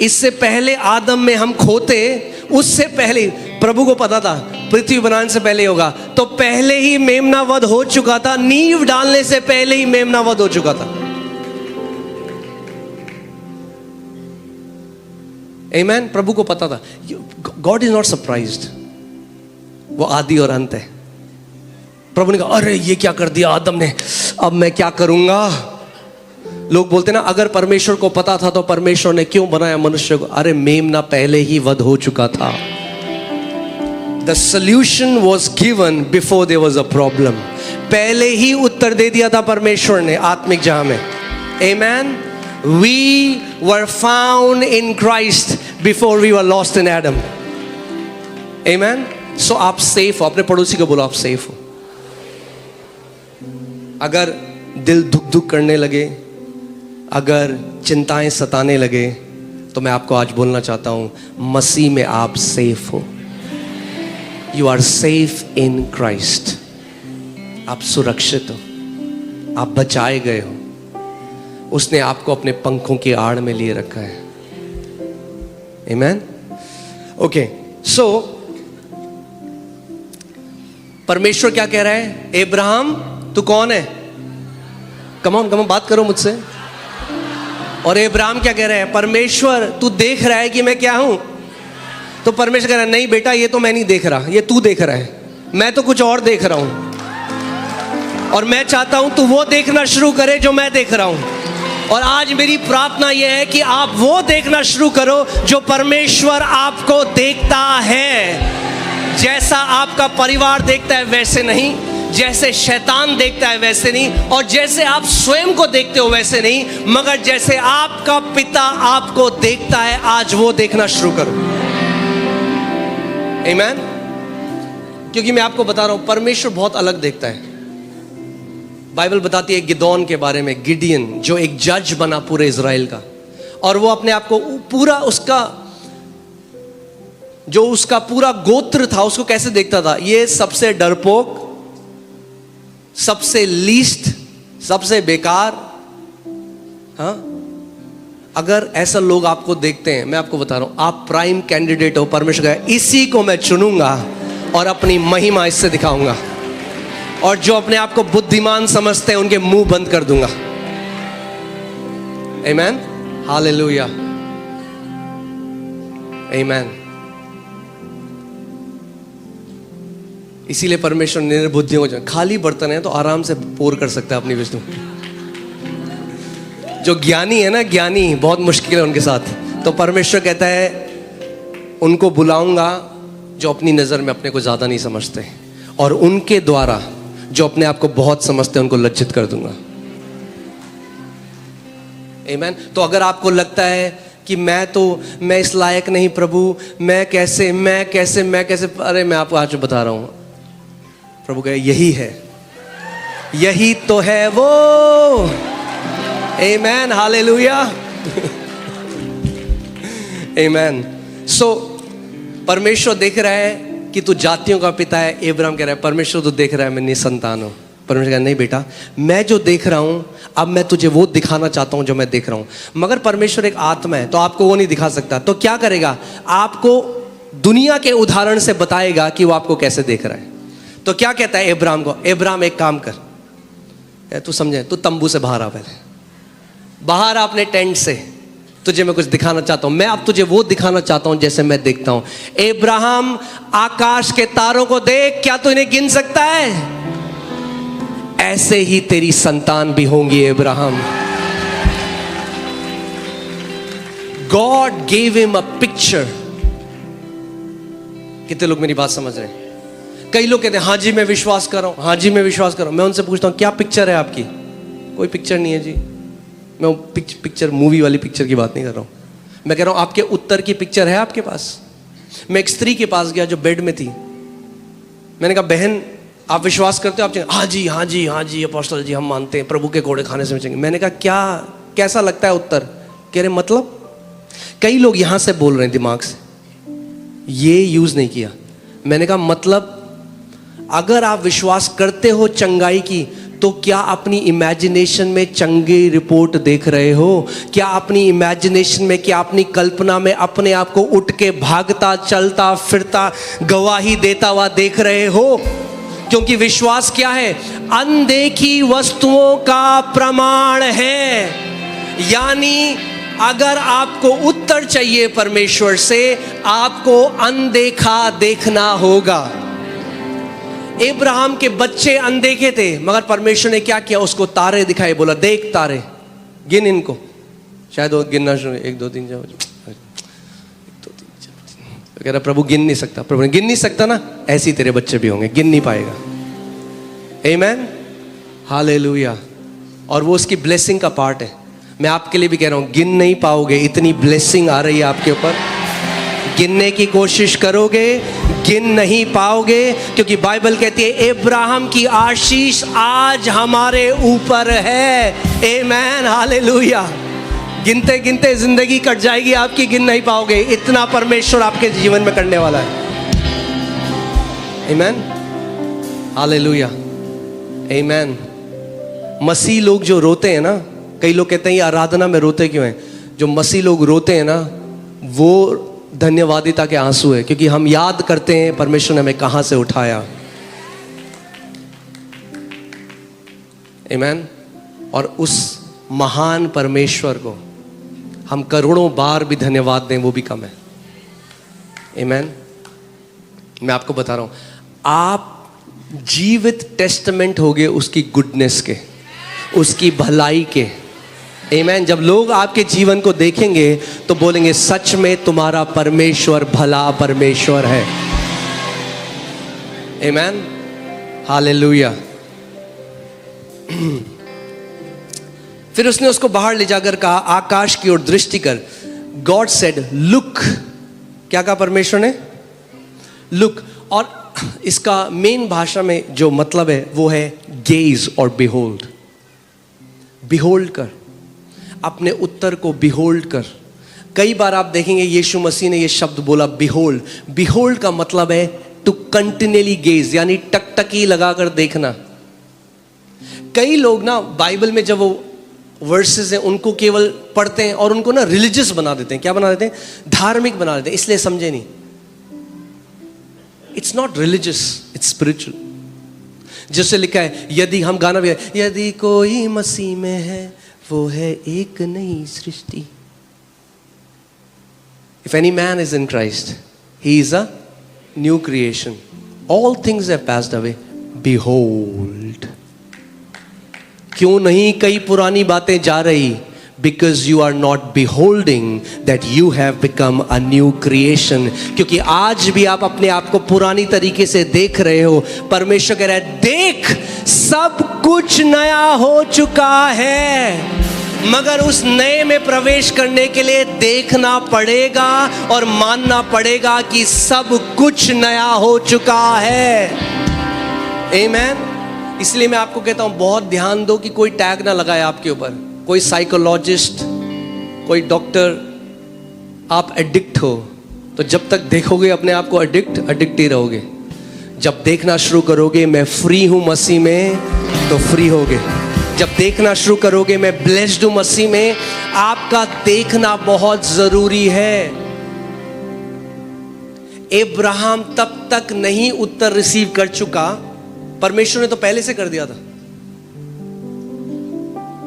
इससे पहले आदम में हम खोते, उससे पहले प्रभु को पता था पृथ्वी बनाने से पहले होगा, तो पहले ही मेमना वध हो चुका था। नींव डालने से पहले ही मेमना वध हो चुका था। आमेन। प्रभु को पता था। गॉड इज नॉट सरप्राइज्ड, वो आदि और अंत है। प्रभु ने कहा अरे ये क्या कर दिया आदम ने, अब मैं क्या करूंगा। लोग बोलते ना अगर परमेश्वर को पता था तो परमेश्वर ने क्यों बनाया मनुष्य को। अरे मेमना पहले ही वध हो चुका था। The solution was given before there was a problem. पहले ही उत्तर दे दिया था परमेश्वर ने आत्मिक जहां में। Amen. We were found in Christ before we were lost in Adam. Amen. So आप सेफ हो। अपने पड़ोसी को बोलो आप सेफ हो। अगर दिल धुक धुक करने लगे, अगर चिंताएं सताने लगे, तो मैं आपको आज बोलना चाहता हूं मसीह में आप सेफ हो। You are safe in Christ. आप सुरक्षित हो, आप बचाए गए हो। उसने आपको अपने पंखों की आड़ में लिए रखा है। Amen? Okay, so परमेश्वर क्या कह रहा है? इब्राहिम तू कौन है? कम ऑन बात करो मुझसे। और इब्राहिम क्या कह रहा है? परमेश्वर तू देख रहा है कि मैं क्या हूं? तो परमेश्वर कह रहा है नहीं बेटा, ये तो मैं नहीं देख रहा, ये तू देख रहा है, मैं तो कुछ और देख रहा हूं। और मैं चाहता हूं तू वो देखना शुरू करे जो मैं देख रहा हूं। और आज मेरी प्रार्थना यह है कि आप वो देखना शुरू करो जो परमेश्वर आपको देखता है। जैसा आपका परिवार देखता है वैसे नहीं, जैसे शैतान देखता है वैसे नहीं, और जैसे आप स्वयं को देखते हो वैसे नहीं, मगर जैसे आपका पिता आपको देखता है, आज वो देखना शुरू करो। आमीन। क्योंकि मैं आपको बता रहा हूं परमेश्वर बहुत अलग देखता है। बाइबल बताती है गिदोन के बारे में, गिडियन जो एक जज बना पूरे इज़राइल का, और वो अपने आप को पूरा उसका पूरा गोत्र था उसको कैसे देखता था? ये सबसे डरपोक, सबसे लीस्ट, सबसे बेकार। हाँ, अगर ऐसा लोग आपको देखते हैं, मैं आपको बता रहा हूं आप प्राइम कैंडिडेट हो। परमेश्वर का इसी को मैं चुनूंगा और अपनी महिमा इससे दिखाऊंगा, और जो अपने आप को बुद्धिमान समझते हैं उनके मुंह बंद कर दूंगा। आमीन, हालेलुया, आमीन। इसीलिए परमेश्वर निर्बुद्धियों को, खाली बर्तन है तो आराम से पोर कर सकता है अपनी विष्णु। जो ज्ञानी है ना, ज्ञानी बहुत मुश्किल है उनके साथ। तो परमेश्वर कहता है उनको बुलाऊंगा जो अपनी नज़र में अपने को ज़्यादा नहीं समझते, और उनके द्वारा जो अपने आप को बहुत समझते हैं उनको लज्जित कर दूंगा। आमीन। तो अगर आपको लगता है कि मैं इस लायक नहीं प्रभु, मैं कैसे, अरे मैं आपको आज बता रहा हूं, प्रभु कहे यही है, यही तो है वो। आमीन, हालेलुया। आमीन। सो परमेश्वर देख रहा है कि तू जातियों का पिता है। अब्राहम कह रहा है परमेश्वर तू देख रहा है मैं निसंतान हूं। परमेश्वर कह रहा है नहीं बेटा, मैं जो देख रहा हूं अब मैं तुझे वो दिखाना चाहता हूं जो मैं देख रहा हूं। मगर परमेश्वर एक आत्मा है तो आपको वो नहीं दिखा सकता, तो क्या करेगा, आपको दुनिया के उदाहरण से बताएगा कि वो आपको कैसे देख रहा है। तो क्या कहता है अब्राहम को, अब्राहम एक काम कर, तू समझे, तू तंबू से बाहर आ, पहले बाहर आ अपने टेंट से, तुझे मैं कुछ दिखाना चाहता हूं। मैं अब तुझे वो दिखाना चाहता हूं जैसे मैं देखता हूं। अब्राहम आकाश के तारों को देख, क्या तू इन्हें गिन सकता है? ऐसे ही तेरी संतान भी होंगी Abraham. God gave him a picture. कितने लोग मेरी बात समझ रहे हैं? कई लोग कहते हैं हाँ जी मैं विश्वास कर रहा हूं, हाँ जी मैं विश्वास कर रहा हूं। मैं उनसे पूछता हूं क्या पिक्चर है आपकी? कोई पिक्चर नहीं है जी। मैं पिक्चर मूवी वाली पिक्चर की बात नहीं कर रहा हूं। मैं कह रहा हूं आपके उत्तर की पिक्चर है आपके पास? मैं एक स्त्री के पास गया जो बेड में थी। मैंने कहा बहन आप विश्वास करते हो? आप हाँ जी हाँ जी हाँ जी अपोस्टल जी हम मानते हैं, प्रभु के घोड़े खाने से बचेंगे। मैंने कहा क्या, कैसा लगता है उत्तर? कह रहे मतलब? कई लोग यहां से बोल रहे हैं दिमाग से, ये यूज नहीं किया। मैंने कहा मतलब अगर आप विश्वास करते हो चंगाई की तो क्या अपनी इमेजिनेशन में चंगी रिपोर्ट देख रहे हो? क्या अपनी इमेजिनेशन में, क्या अपनी कल्पना में अपने आप को उठ के भागता चलता फिरता गवाही देता हुआ देख रहे हो? क्योंकि विश्वास क्या है? अनदेखी वस्तुओं का प्रमाण है। यानी अगर आपको उत्तर चाहिए परमेश्वर से, आपको अनदेखा देखना होगा। अब्राहम के बच्चे अनदेखे थे, मगर परमेश्वर ने क्या किया, उसको तारे दिखाए, बोला देख तारे, गिन इनको। शायद वो गिनना शुरू, 1 2 3 4 कह रहा प्रभु गिन नहीं सकता। प्रभु ने गिन नहीं सकता ना, ऐसे ही तेरे बच्चे भी होंगे, गिन नहीं पाएगा। आमीन, हालेलुया। और वो उसकी ब्लेसिंग का पार्ट है। मैं आपके लिए भी कह रहा हूं, गिन नहीं पाओगे, इतनी ब्लेसिंग आ रही है आपके ऊपर। गिनने की कोशिश करोगे, गिन नहीं पाओगे, क्योंकि बाइबल कहती है अब्राहम की आशीष आज हमारे ऊपर है। आमीन, हालेलुया। गिनते गिनते जिंदगी कट जाएगी आपकी, गिन नहीं पाओगे, इतना परमेश्वर आपके जीवन में करने वाला है। आमीन, हालेलुया, आमीन। मसीह लोग जो रोते हैं ना, कई लोग कहते हैं ये आराधना में रोते क्यों हैं? जो मसीह लोग रोते हैं ना, वो धन्यवादिता के आंसू है, क्योंकि हम याद करते हैं परमेश्वर ने हमें कहां से उठाया। आमीन। और उस महान परमेश्वर को हम करोड़ों बार भी धन्यवाद दें वो भी कम है। आमीन। मैं आपको बता रहा हूं, आप जीवित टेस्टामेंट होगे उसकी गुडनेस के, उसकी भलाई के। आमीन। जब लोग आपके जीवन को देखेंगे तो बोलेंगे सच में तुम्हारा परमेश्वर भला परमेश्वर है। आमीन, हालेलुया। फिर उसने उसको बाहर ले जाकर कहा आकाश की ओर दृष्टि कर। God said look. क्या कहा परमेश्वर ने? लुक। और इसका मेन भाषा में जो मतलब है वो है गेज और बिहोल्ड। बिहोल्ड कर, अपने उत्तर को बिहोल्ड कर। कई बार आप देखेंगे यीशु मसीह ने ये शब्द बोला बिहोल्ड। बिहोल्ड का मतलब है टू कंटिन्यूअली गेज, यानी टकटकी लगाकर देखना। कई लोग ना बाइबल में जब वो वर्सेस हैं उनको केवल पढ़ते हैं और उनको ना रिलीजियस बना देते हैं। क्या बना देते हैं? धार्मिक बना देते हैं, इसलिए समझे नहीं। It's not religious, it's spiritual. जैसे लिखा है, यदि हम गाना भी है, यदि कोई मसीह में है वो है एक नई सृष्टि। If any man is in Christ, he is a new creation. All things have passed away. Behold. क्यों नहीं कई पुरानी बातें जा रही? because you are not beholding that you have become a new creation. क्योंकि आज भी आप अपने आप को पुरानी तरीके से देख रहे हो. परमेश्वर कह रहा है देख सब कुछ नया हो चुका है. मगर उस नए में प्रवेश करने के लिए देखना पड़ेगा और मानना पड़ेगा कि सब कुछ नया हो चुका है. आमीन. इसलिए मैं आपको कहता हूं बहुत ध्यान दो कि कोई टैग ना लगाए आपके ऊपर. कोई साइकोलॉजिस्ट, कोई डॉक्टर. आप एडिक्ट हो तो जब तक देखोगे अपने आप को एडिक्ट ही रहोगे. जब देखना शुरू करोगे मैं फ्री हूं मसीह में तो फ्री होगे. जब देखना शुरू करोगे मैं ब्लेस्ड हूं मसीह में, आपका देखना बहुत जरूरी है. अब्राहम तब तक नहीं उत्तर रिसीव कर चुका, परमेश्वर ने तो पहले से कर दिया था.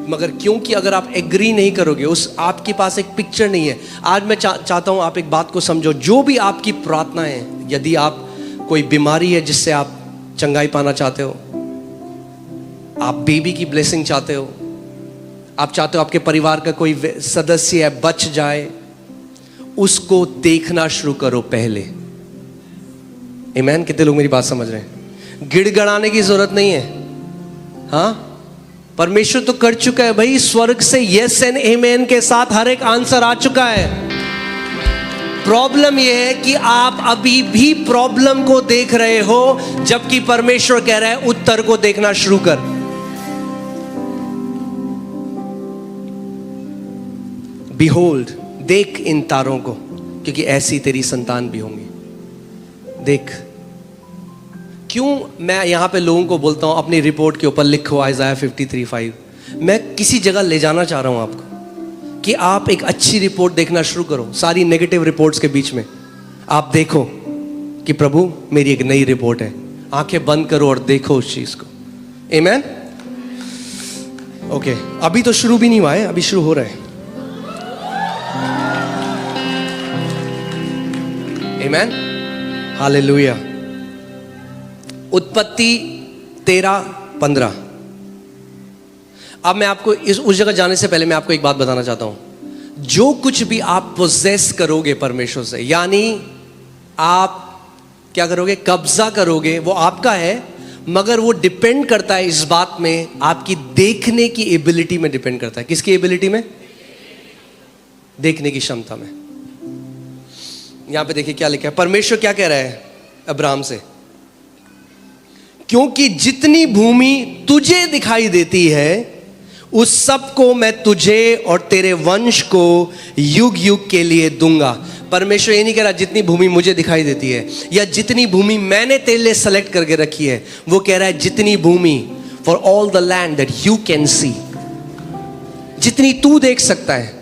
मगर क्योंकि अगर आप एग्री नहीं करोगे, उस आपके पास एक पिक्चर नहीं है. आज मैं चाहता हूं आप एक बात को समझो. जो भी आपकी प्रार्थना है, यदि आप कोई बीमारी है जिससे आप चंगाई पाना चाहते हो, आप बेबी की ब्लेसिंग चाहते हो, आप चाहते हो आपके परिवार का कोई सदस्य है बच जाए, उसको देखना शुरू करो पहले. आमीन. कितने लोग मेरी बात समझ रहे हैं? गिड़गड़ाने की जरूरत नहीं है. हाँ, परमेश्वर तो कर चुका है भाई. स्वर्ग से यस एंड आमीन के साथ हर एक आंसर आ चुका है. प्रॉब्लम यह है कि आप अभी भी प्रॉब्लम को देख रहे हो, जबकि परमेश्वर कह रहा है उत्तर को देखना शुरू कर. बिहोल्ड, देख इन तारों को, क्योंकि ऐसी तेरी संतान भी होंगी. देख. क्यों मैं यहां पे लोगों को बोलता हूं अपनी रिपोर्ट के ऊपर लिखो आइज़ाया 53:5. मैं किसी जगह ले जाना चाह रहा हूं आपको कि आप एक अच्छी रिपोर्ट देखना शुरू करो. सारी नेगेटिव रिपोर्ट्स के बीच में आप देखो कि प्रभु मेरी एक नई रिपोर्ट है. आंखें बंद करो और देखो उस चीज को. आमीन. ओके, अभी तो शुरू भी नहीं हुआ है, अभी शुरू हो रहा है. आमीन. हालेलुया. उत्पत्ति 13:15. अब मैं आपको उस जगह जाने से पहले मैं आपको एक बात बताना चाहता हूं. जो कुछ भी आप पोजेस करोगे परमेश्वर से, यानी आप क्या करोगे, कब्जा करोगे, वो आपका है. मगर वो डिपेंड करता है इस बात में, आपकी देखने की एबिलिटी में डिपेंड करता है. किसकी एबिलिटी में? देखने की क्षमता में. यहां पे देखिए क्या लिखा है. परमेश्वर क्या कह रहा है अब्राहम से? क्योंकि जितनी भूमि तुझे दिखाई देती है उस सब को मैं तुझे और तेरे वंश को युग युग के लिए दूंगा. परमेश्वर ये नहीं कह रहा जितनी भूमि मुझे दिखाई देती है या जितनी भूमि मैंने तेरे लिए सेलेक्ट करके रखी है. वो कह रहा है जितनी भूमि, for all the land that you can see. जितनी तू देख सकता है.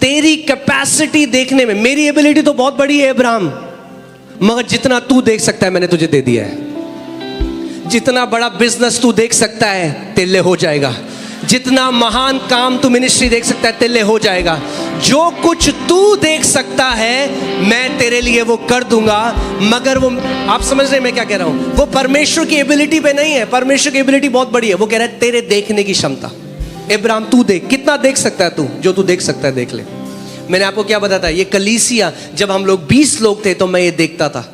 तेरी कैपेसिटी देखने में, मेरी एबिलिटी तो बहुत बड़ी है अब्राहम, मगर जितना तू देख सकता है मैंने तुझे दे दिया है. जितना बड़ा बिजनेस तू देख सकता है तेरे लिए हो जाएगा. जितना महान काम तू मिनिस्ट्री देख सकता है तेरे लिए हो जाएगा. जो कुछ तू देख सकता है मैं तेरे लिए वो कर दूंगा. मगर वो, आप समझ रहे हैं मैं क्या कह रहा हूं? वो परमेश्वर की एबिलिटी पे नहीं है. परमेश्वर की एबिलिटी बहुत बड़ी है. वो कह रहा है तेरे देखने की क्षमता. अब्राहम तू देख, कितना देख सकता है तू? जो तू देख सकता है देख ले. मैंने आपको क्या बताया था, ये कलीसिया जब हम लोग 20 लोग थे तो मैं ये देखता था.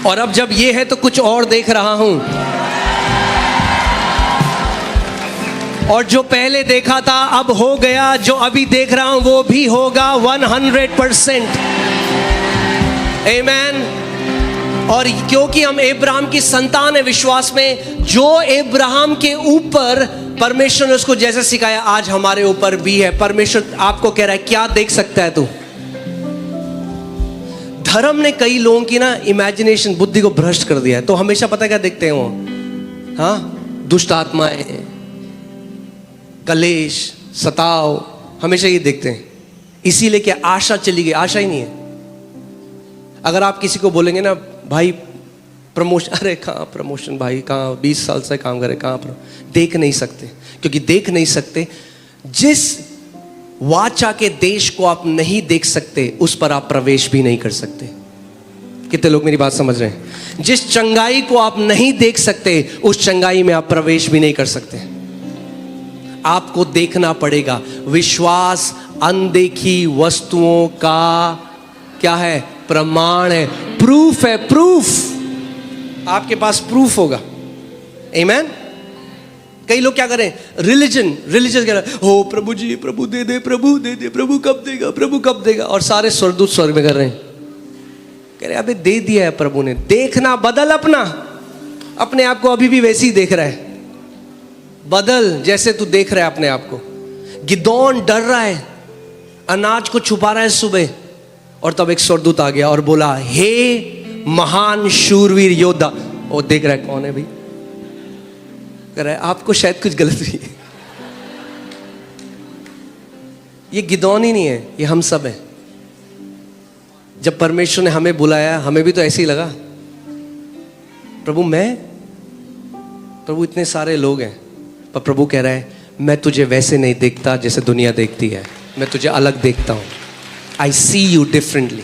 और अब जब ये है तो कुछ और देख रहा हूं. और जो पहले देखा था अब हो गया, जो अभी देख रहा हूं वो भी होगा 100%. आमीन. और क्योंकि हम अब्राहम की संतान है विश्वास में, जो अब्राहम के ऊपर परमेश्वर ने उसको जैसे सिखाया आज हमारे ऊपर भी है. परमेश्वर आपको कह रहा है क्या देख सकता है तू? धर्म ने कई लोगों की ना इमेजिनेशन, बुद्धि को भ्रष्ट कर दिया है. तो हमेशा पता क्या देखते हैं वो? हाँ, दुष्ट आत्माएं, कलेश, सताव, हमेशा ये देखते हैं. इसीलिए क्या आशा चली गई, आशा ही नहीं है. अगर आप किसी को बोलेंगे ना भाई प्रमोशन, अरे कहाँ प्रमोशन भाई, कहाँ 20 साल से काम करे, कहाँ, देख नहीं सकते. क्योंकि देख नहीं सकते, जिस वाचा के देश को आप नहीं देख सकते उस पर आप प्रवेश भी नहीं कर सकते. कितने लोग मेरी बात समझ रहे हैं? जिस चंगाई को आप नहीं देख सकते, उस चंगाई में आप प्रवेश भी नहीं कर सकते। आपको देखना पड़ेगा। विश्वास अनदेखी वस्तुओं का क्या है? प्रमाण है, प्रूफ है। प्रूफ, आपके पास प्रूफ होगा। आमीन। कई लोग क्या करें? रिलीजन कह रहे, हो प्रभु जी, प्रभु दे दे, प्रभु दे दे, प्रभु कब देगा, प्रभु कब देगा, और सारे स्वर्गदूत स्वर्ग में कर रहे हैं। कह रहे अबे दे दिया है प्रभु ने। देखना बदल अपने आप को अभी भी वैसे ही देख रहा है। बदल जैसे तू देख रहा है अपने आप को। गिदोन डर रहा है, अनाज को छुपा रहा है सुबह, और तब एक स्वर्गदूत आ गया और बोला, हे महान शूरवीर योद्धा। वो देख रहा है कौन है भाई? कह रहा है आपको शायद कुछ गलत हुई है। ये गिदोन ही नहीं है, ये हम सब है। जब परमेश्वर ने हमें बुलाया, हमें भी तो ऐसे ही लगा, प्रभु इतने सारे लोग हैं, पर प्रभु कह रहा है मैं तुझे वैसे नहीं देखता जैसे दुनिया देखती है, मैं तुझे अलग देखता हूं। आई सी यू डिफरेंटली।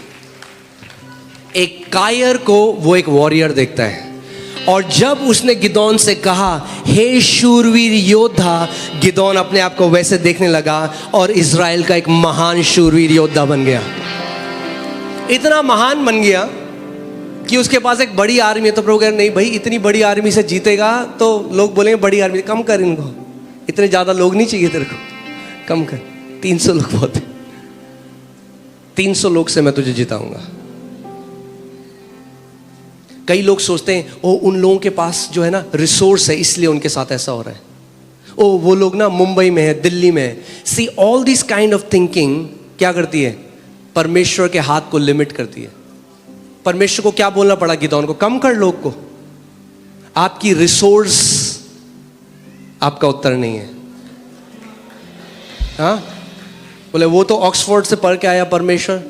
एक कायर को वो एक वॉरियर देखता है। और जब उसने गिदोन से कहा, हे शूरवीर योद्धा, गिदोन अपने आप को वैसे देखने लगा और इज़राइल का एक महान शूरवीर योद्धा बन गया। इतना महान बन गया कि उसके पास एक बड़ी आर्मी है। तो प्रभु कह रहे नहीं भाई, इतनी बड़ी आर्मी से जीतेगा तो लोग बोलेंगे बड़ी आर्मी, कम कर इनको, इतने ज्यादा लोग नहीं चाहिए तेरे को, कम कर, 300 लोग बहुत है, 300 लोग से मैं तुझे जिताऊंगा। कई लोग सोचते हैं ओ उन लोगों के पास जो है ना रिसोर्स है, इसलिए उनके साथ ऐसा हो रहा है। ओ वो लोग ना मुंबई में है, दिल्ली में है। See all this kind of thinking क्या करती है? परमेश्वर के हाथ को लिमिट करती है। परमेश्वर को क्या बोलना पड़ा गिदोन को? कम कर लोग को। आपकी रिसोर्स आपका उत्तर नहीं है। हाँ, बोले वो तो ऑक्सफोर्ड से पढ़ के आया परमेश्वर,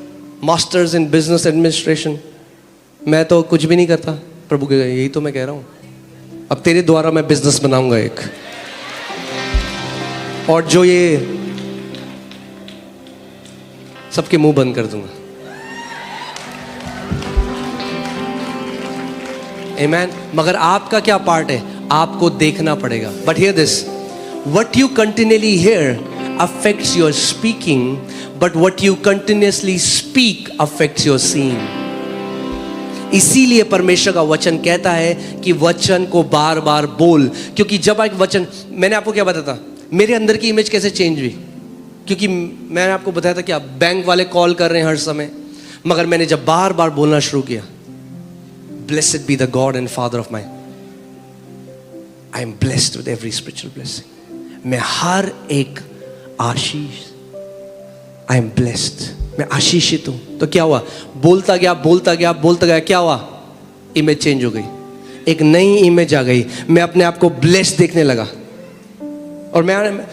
मास्टर्स इन बिजनेस एडमिनिस्ट्रेशन, मैं तो कुछ भी नहीं करता। प्रभु के यही तो मैं कह रहा हूं, अब तेरे द्वारा मैं बिजनेस बनाऊंगा एक, और जो ये सबके मुंह बंद कर दूंगा। आमेन। मगर आपका क्या पार्ट है? आपको देखना पड़ेगा। But here this, what you continually here affects your speaking, but what you continuously speak affects your seeing. इसीलिए परमेश्वर का वचन कहता है कि वचन को बार बार बोल, क्योंकि जब एक वचन, मैंने आपको क्या बताया था, मेरे अंदर की इमेज कैसे चेंज हुई? क्योंकि मैंने आपको बताया था कि आप बैंक वाले कॉल कर रहे हैं हर समय, मगर मैंने जब बार बार बोलना शुरू किया, blessed be the God and father of my, I am blessed with every spiritual blessing. मैं हर एक आशीष, आई एम ब्लेस्ड, मैं आशीषित हूं। तो क्या हुआ? बोलता गया, क्या हुआ? इमेज चेंज हो गई, एक नई इमेज आ गई। मैं अपने आप को ब्लेस्ड देखने लगा। और मैं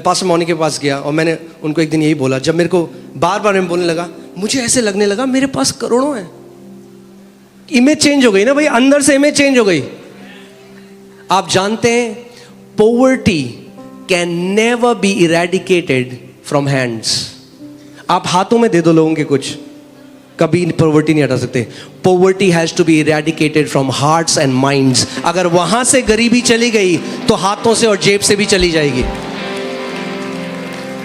पास्टर मौनी के पास गया और मैंने उनको एक दिन यही बोला, जब मेरे को बार बार मैं बोलने लगा, मुझे ऐसे लगने लगा मेरे पास करोड़ों हैं। इमेज चेंज हो गई ना भाई, अंदर से इमेज चेंज हो गई। आप जानते हैं, poverty can never be eradicated from hands. आप हाथों में दे दो लोगों के कुछ, कभी पॉवर्टी नहीं हटा सकते। Poverty has to be eradicated from hearts and minds. अगर वहां से गरीबी चली गई तो हाथों से और जेब से भी चली जाएगी।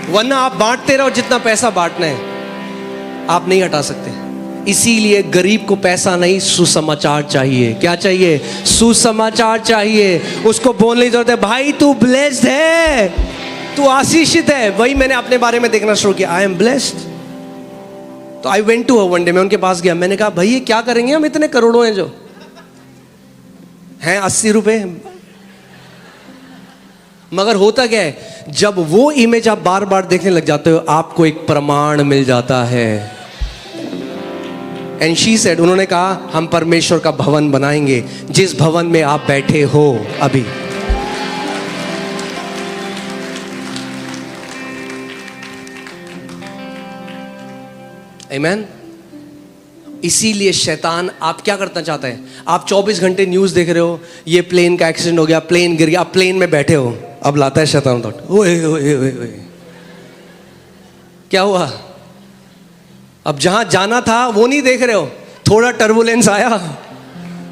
वरना आप बांटते रहो जितना पैसा बांटना है, आप नहीं हटा सकते। इसीलिए गरीब को पैसा नहीं, सुसमाचार चाहिए। क्या चाहिए? सुसमाचार चाहिए। उसको बोलने की जरूरत है, भाई तू ब्लेस्ड है, तू आशीषित है। वही मैंने अपने बारे में देखना शुरू किया, आई एम ब्लेस्ड। तो I went to her one day, मैं उनके पास गया, मैंने कहा भाई ये क्या करेंगे हम, इतने करोड़ों हैं जो हैं 80 रुपए। मगर होता क्या है, जब वो इमेज आप बार बार देखने लग जाते हो, आपको एक प्रमाण मिल जाता है। एंड शी सेड, उन्होंने कहा हम परमेश्वर का भवन बनाएंगे, जिस भवन में आप बैठे हो अभी। आमेन। इसीलिए शैतान आप क्या करना चाहता है? आप 24 घंटे न्यूज़ देख रहे हो, ये प्लेन का एक्सीडेंट हो गया, प्लेन गिर गया, आप प्लेन में बैठे हो, अब लाता है शैतान थॉट, ओए ओए ओए ओए, क्या हुआ? अब जहां जाना था वो नहीं देख रहे हो, थोड़ा टर्बुलेंस आया,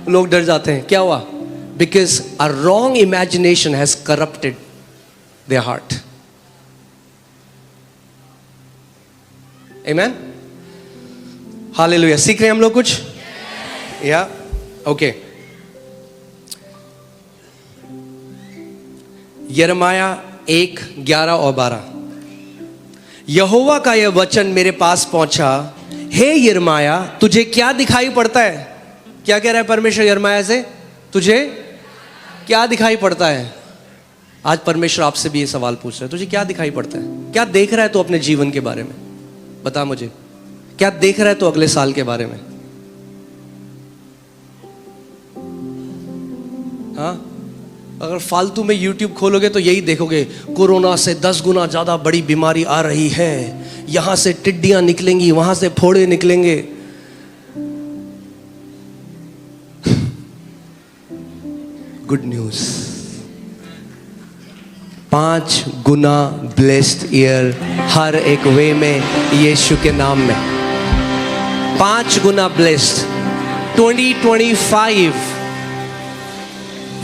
लोग डर जाते हैं। क्या हुआ? Because a wrong imagination has corrupted their heart. Amen, hallelujah. सीख रहे हैं हम लोग कुछ? या ओके। यिर्मयाह 1:11 और 12। यहोवा का यह वचन मेरे पास पहुंचा, हे यिर्मयाह तुझे क्या दिखाई पड़ता है? क्या कह रहा है परमेश्वर यिर्मयाह से? तुझे क्या दिखाई पड़ता है? आज परमेश्वर आपसे भी ये सवाल पूछ रहा है, तुझे क्या दिखाई पड़ता है? क्या देख रहा है तू अपने जीवन के बारे में? बता मुझे, क्या देख रहा है तू अगले साल के बारे में? हाँ, अगर फालतू में YouTube खोलोगे तो यही देखोगे, कोरोना से 10 गुना ज्यादा बड़ी बीमारी आ रही है, यहां से टिड्डियां निकलेंगी, वहां से फोड़े निकलेंगे। गुड न्यूज, 5 गुना ब्लेस्ड ईयर हर एक वे में, यीशु के नाम में 5 गुना ब्लेस्ड 2025।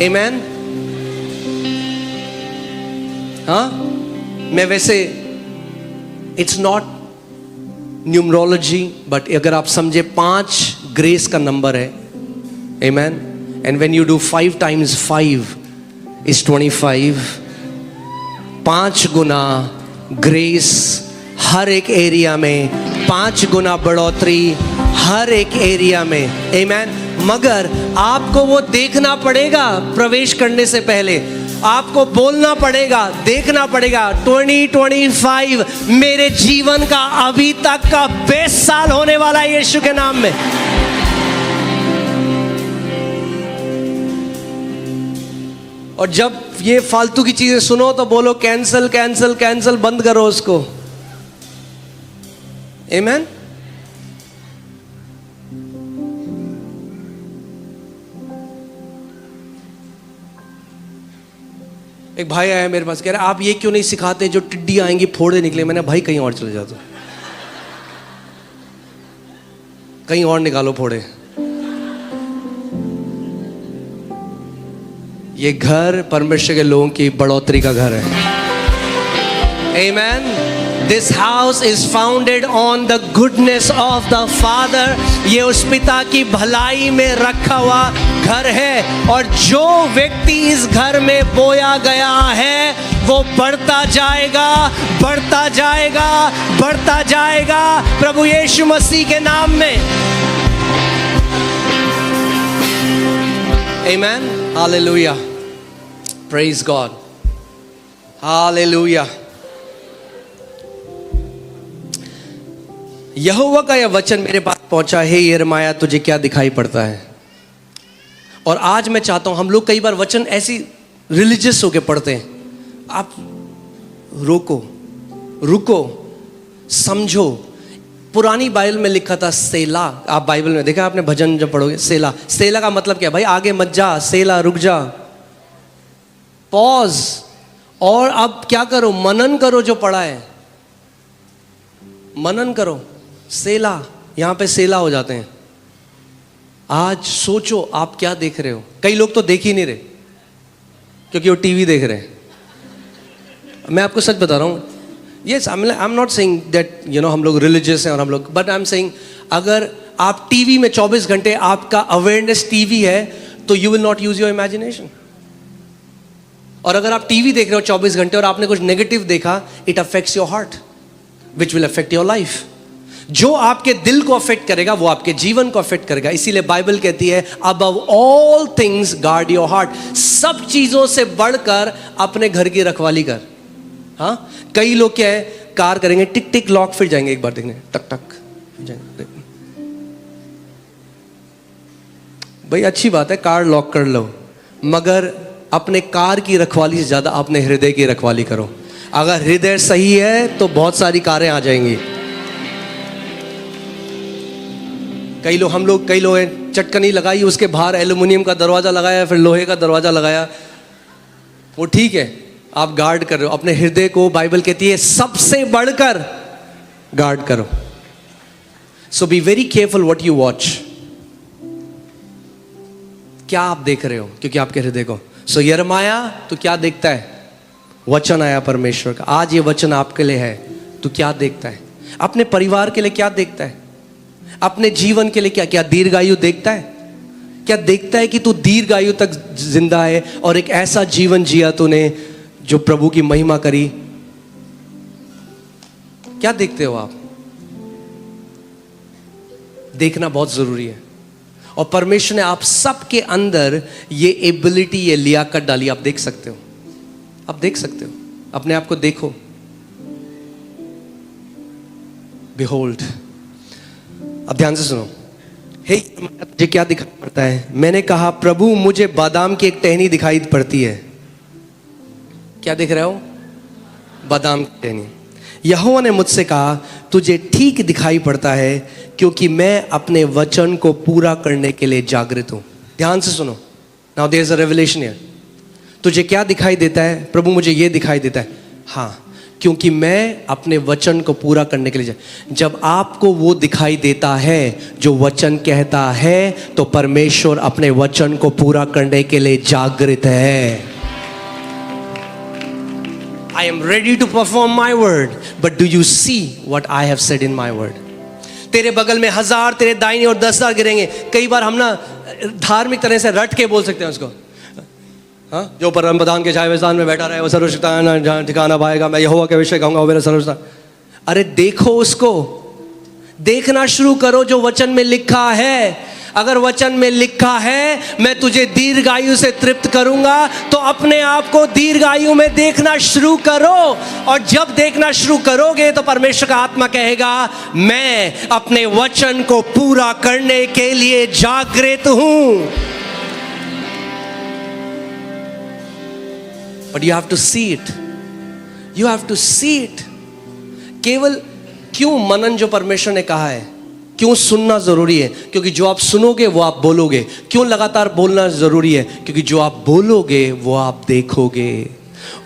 आमेन। हाँ, मैं वैसे इट्स नॉट न्यूमरोलॉजी, बट अगर आप समझे 5 ग्रेस का नंबर है। Amen. And when you do 5 times 5 is 25। 5 गुना ग्रेस हर एक एरिया में, 5 गुना बढ़ोतरी हर एक एरिया में। आमेन। मगर आपको वो देखना पड़ेगा, प्रवेश करने से पहले आपको बोलना पड़ेगा, देखना पड़ेगा। 2025 मेरे जीवन का अभी तक का बेस्ट साल होने वाला है यीशु के नाम में। और जब ये फालतू की चीजें सुनो तो बोलो कैंसल कैंसल कैंसल, बंद करो उसको। आमेन। एक भाई आया मेरे पास, कह रहा आप ये क्यों नहीं सिखाते, जो टिड्डी आएंगी फोड़े निकले। मैंने भाई कहीं और चले जाते, कहीं और निकालो फोड़े। ये घर परमेश्वर के लोगों की बढ़ोतरी का घर है। आमेन। This house is founded on the goodness of the Father। ये उस पिता की भलाई में रखा हुआ घर है, और जो व्यक्ति इस घर में बोया गया है वो बढ़ता जाएगा, बढ़ता जाएगा, बढ़ता जाएगा प्रभु यीशु मसीह के नाम में। Amen। Hallelujah। Praise God। Hallelujah। यहोवा का यह वचन मेरे पास पहुंचा, हे यिर्मयाह तुझे क्या दिखाई पड़ता है? और आज मैं चाहता हूं, हम लोग कई बार वचन ऐसी रिलीजियस होके पढ़ते हैं। आप रोको, रुको, समझो। पुरानी बाइबल में लिखा था सेला। आप बाइबल में देखा आपने, भजन जब पढ़ोगे सेला, सेला का मतलब क्या? भाई आगे मत जा, सेला, रुक जा, पॉज। और अब क्या करो? मनन करो जो पढ़ा है, मनन करो। सेला, यहां पे सेला हो जाते हैं। आज सोचो आप क्या देख रहे हो। कई लोग तो देख ही नहीं रहे क्योंकि वो टीवी देख रहे हैं। मैं आपको सच बता रहा हूं, yes I am not saying that हम लोग रिलीजियस हैं और हम लोग, बट आई एम सेइंग अगर आप टीवी में 24 घंटे आपका अवेयरनेस टीवी है तो you will not use your imagination. और अगर आप टीवी देख रहे हो 24 घंटे और आपने कुछ नेगेटिव देखा, it affects your heart which will affect your life. जो आपके दिल को अफेक्ट करेगा वो आपके जीवन को अफेक्ट करेगा। इसीलिए बाइबल कहती है above all things guard your heart. सब चीजों से बढ़कर अपने घर की रखवाली कर। हाँ, कई लोग क्या है, कार करेंगे टिक टिक लॉक, फिर जाएंगे एक बार देखने, टक टक जाएंगे। भाई अच्छी बात है कार लॉक कर लो, मगर अपने कार की रखवाली से ज्यादा अपने हृदय की रखवाली करो। अगर हृदय सही है तो बहुत सारी कारें आ जाएंगी। कई लोग हैं, चटकनी लगाई, उसके बाहर एल्युमिनियम का दरवाजा लगाया, फिर लोहे का दरवाजा लगाया, वो ठीक है, आप गार्ड कर रहे हो अपने हृदय को। बाइबल कहती है सबसे बढ़कर गार्ड करो। So be very careful what you watch. क्या आप देख रहे हो, क्योंकि आपके हृदय को. सो यिर्मयाह, तो क्या देखता है? वचन आया परमेश्वर का. आज ये वचन आपके लिए है. तू क्या देखता है? अपने परिवार के लिए क्या देखता है? अपने जीवन के लिए क्या क्या दीर्घायु देखता है? क्या देखता है कि तू दीर्घायु तक जिंदा है और एक ऐसा जीवन जिया तूने जो प्रभु की महिमा करी? क्या देखते हो आप? देखना बहुत जरूरी है. और परमेश्वर ने आप सबके अंदर ये एबिलिटी, ये लियाकत डाली. आप देख सकते हो, आप देख सकते हो. अपने आप को देखो. Behold. अब ध्यान से सुनो. हे मुझे क्या दिखाई पड़ता है? मैंने कहा प्रभु मुझे बादाम की एक टहनी दिखाई पड़ती है. क्या देख रहे हो? बादाम की टहनी. यहोवा ने मुझसे कहा तुझे ठीक दिखाई पड़ता है क्योंकि मैं अपने वचन को पूरा करने के लिए जागृत हूं. ध्यान से सुनो. Now there is a revelation here. तुझे क्या दिखाई देता है? प्रभु मुझे ये दिखाई देता है. हाँ, क्योंकि मैं अपने वचन को पूरा करने के लिए. जब आपको वो दिखाई देता है जो वचन कहता है, तो परमेश्वर अपने वचन को पूरा करने के लिए जागृत है. I am ready to perform my word, but do you see what I have said in my word? तेरे बगल में 1000 तेरे दाहिने और 10,000 गिरेंगे. कई बार हम ना धार्मिक तरह से रट के बोल सकते हैं उसको. हाँ, जो परम प्रधान के छाए स्थान में बैठा रहे वो सर्वशक्तिमान ठिकाना पाएगा. मैं यहोवा के विषय कहूंगा वो मेरा सर्वशक्तिमान. अरे देखो, उसको देखना शुरू करो जो वचन में लिखा है. अगर वचन में लिखा है मैं तुझे दीर्घायु से तृप्त करूंगा, तो अपने आप को दीर्घायु में देखना शुरू करो. और जब देखना शुरू करोगे तो परमेश्वर का आत्मा कहेगा मैं अपने वचन को पूरा करने के लिए जागृत हूं. But you have to see it. You have to see it. केवल क्यों मनन जो परमेश्वर ने कहा है, क्यों सुनना जरूरी है? क्योंकि जो आप सुनोगे वो आप बोलोगे. क्यों लगातार बोलना जरूरी है? क्योंकि जो आप बोलोगे वो आप देखोगे,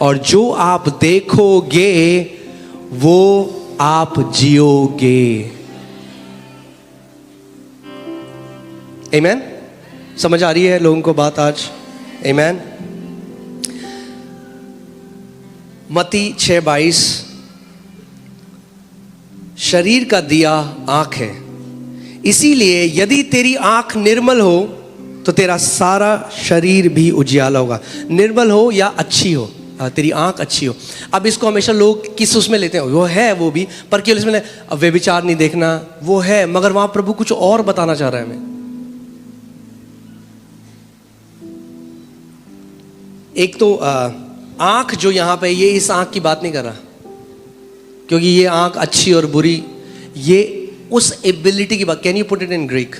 और जो आप देखोगे वो आप जियोगे. आमेन. समझ आ रही है लोगों को बात आज? आमेन. मत्ती 6:22. शरीर का दिया आंख है, इसीलिए यदि तेरी आंख निर्मल हो तो तेरा सारा शरीर भी उजियाला होगा. निर्मल हो या अच्छी हो, तेरी आंख अच्छी हो. अब इसको हमेशा लोग किस उसमें लेते हैं? वो है वो भी, पर केवल इसमें व्यभिचार नहीं देखना, वो है, मगर वहां प्रभु कुछ और बताना चाह रहा है हमें. एक तो आंख जो यहां पे, ये इस आंख की बात नहीं कर रहा, क्योंकि ये आंख अच्छी और बुरी, ये उस एबिलिटी की बात. Can you put it in Greek?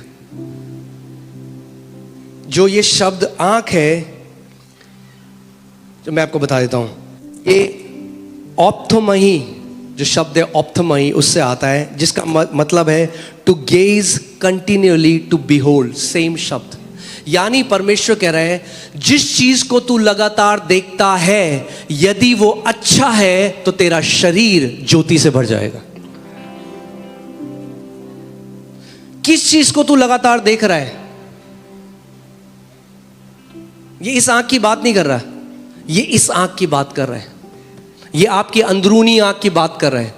जो ये शब्द आंख है, जो मैं आपको बता देता हूं, ये ऑप्थोमही, जो शब्द है ऑप्थोमही, उससे आता है, जिसका मतलब है to gaze continuously, to behold. Same शब्द. यानी परमेश्वर कह रहे हैं जिस चीज को तू लगातार देखता है, यदि वो अच्छा है तो तेरा शरीर ज्योति से भर जाएगा. किस चीज को तू लगातार देख रहा है? ये इस आंख की बात नहीं कर रहा, ये इस आंख की बात कर रहा है. ये आपकी अंदरूनी आंख की बात कर रहा है.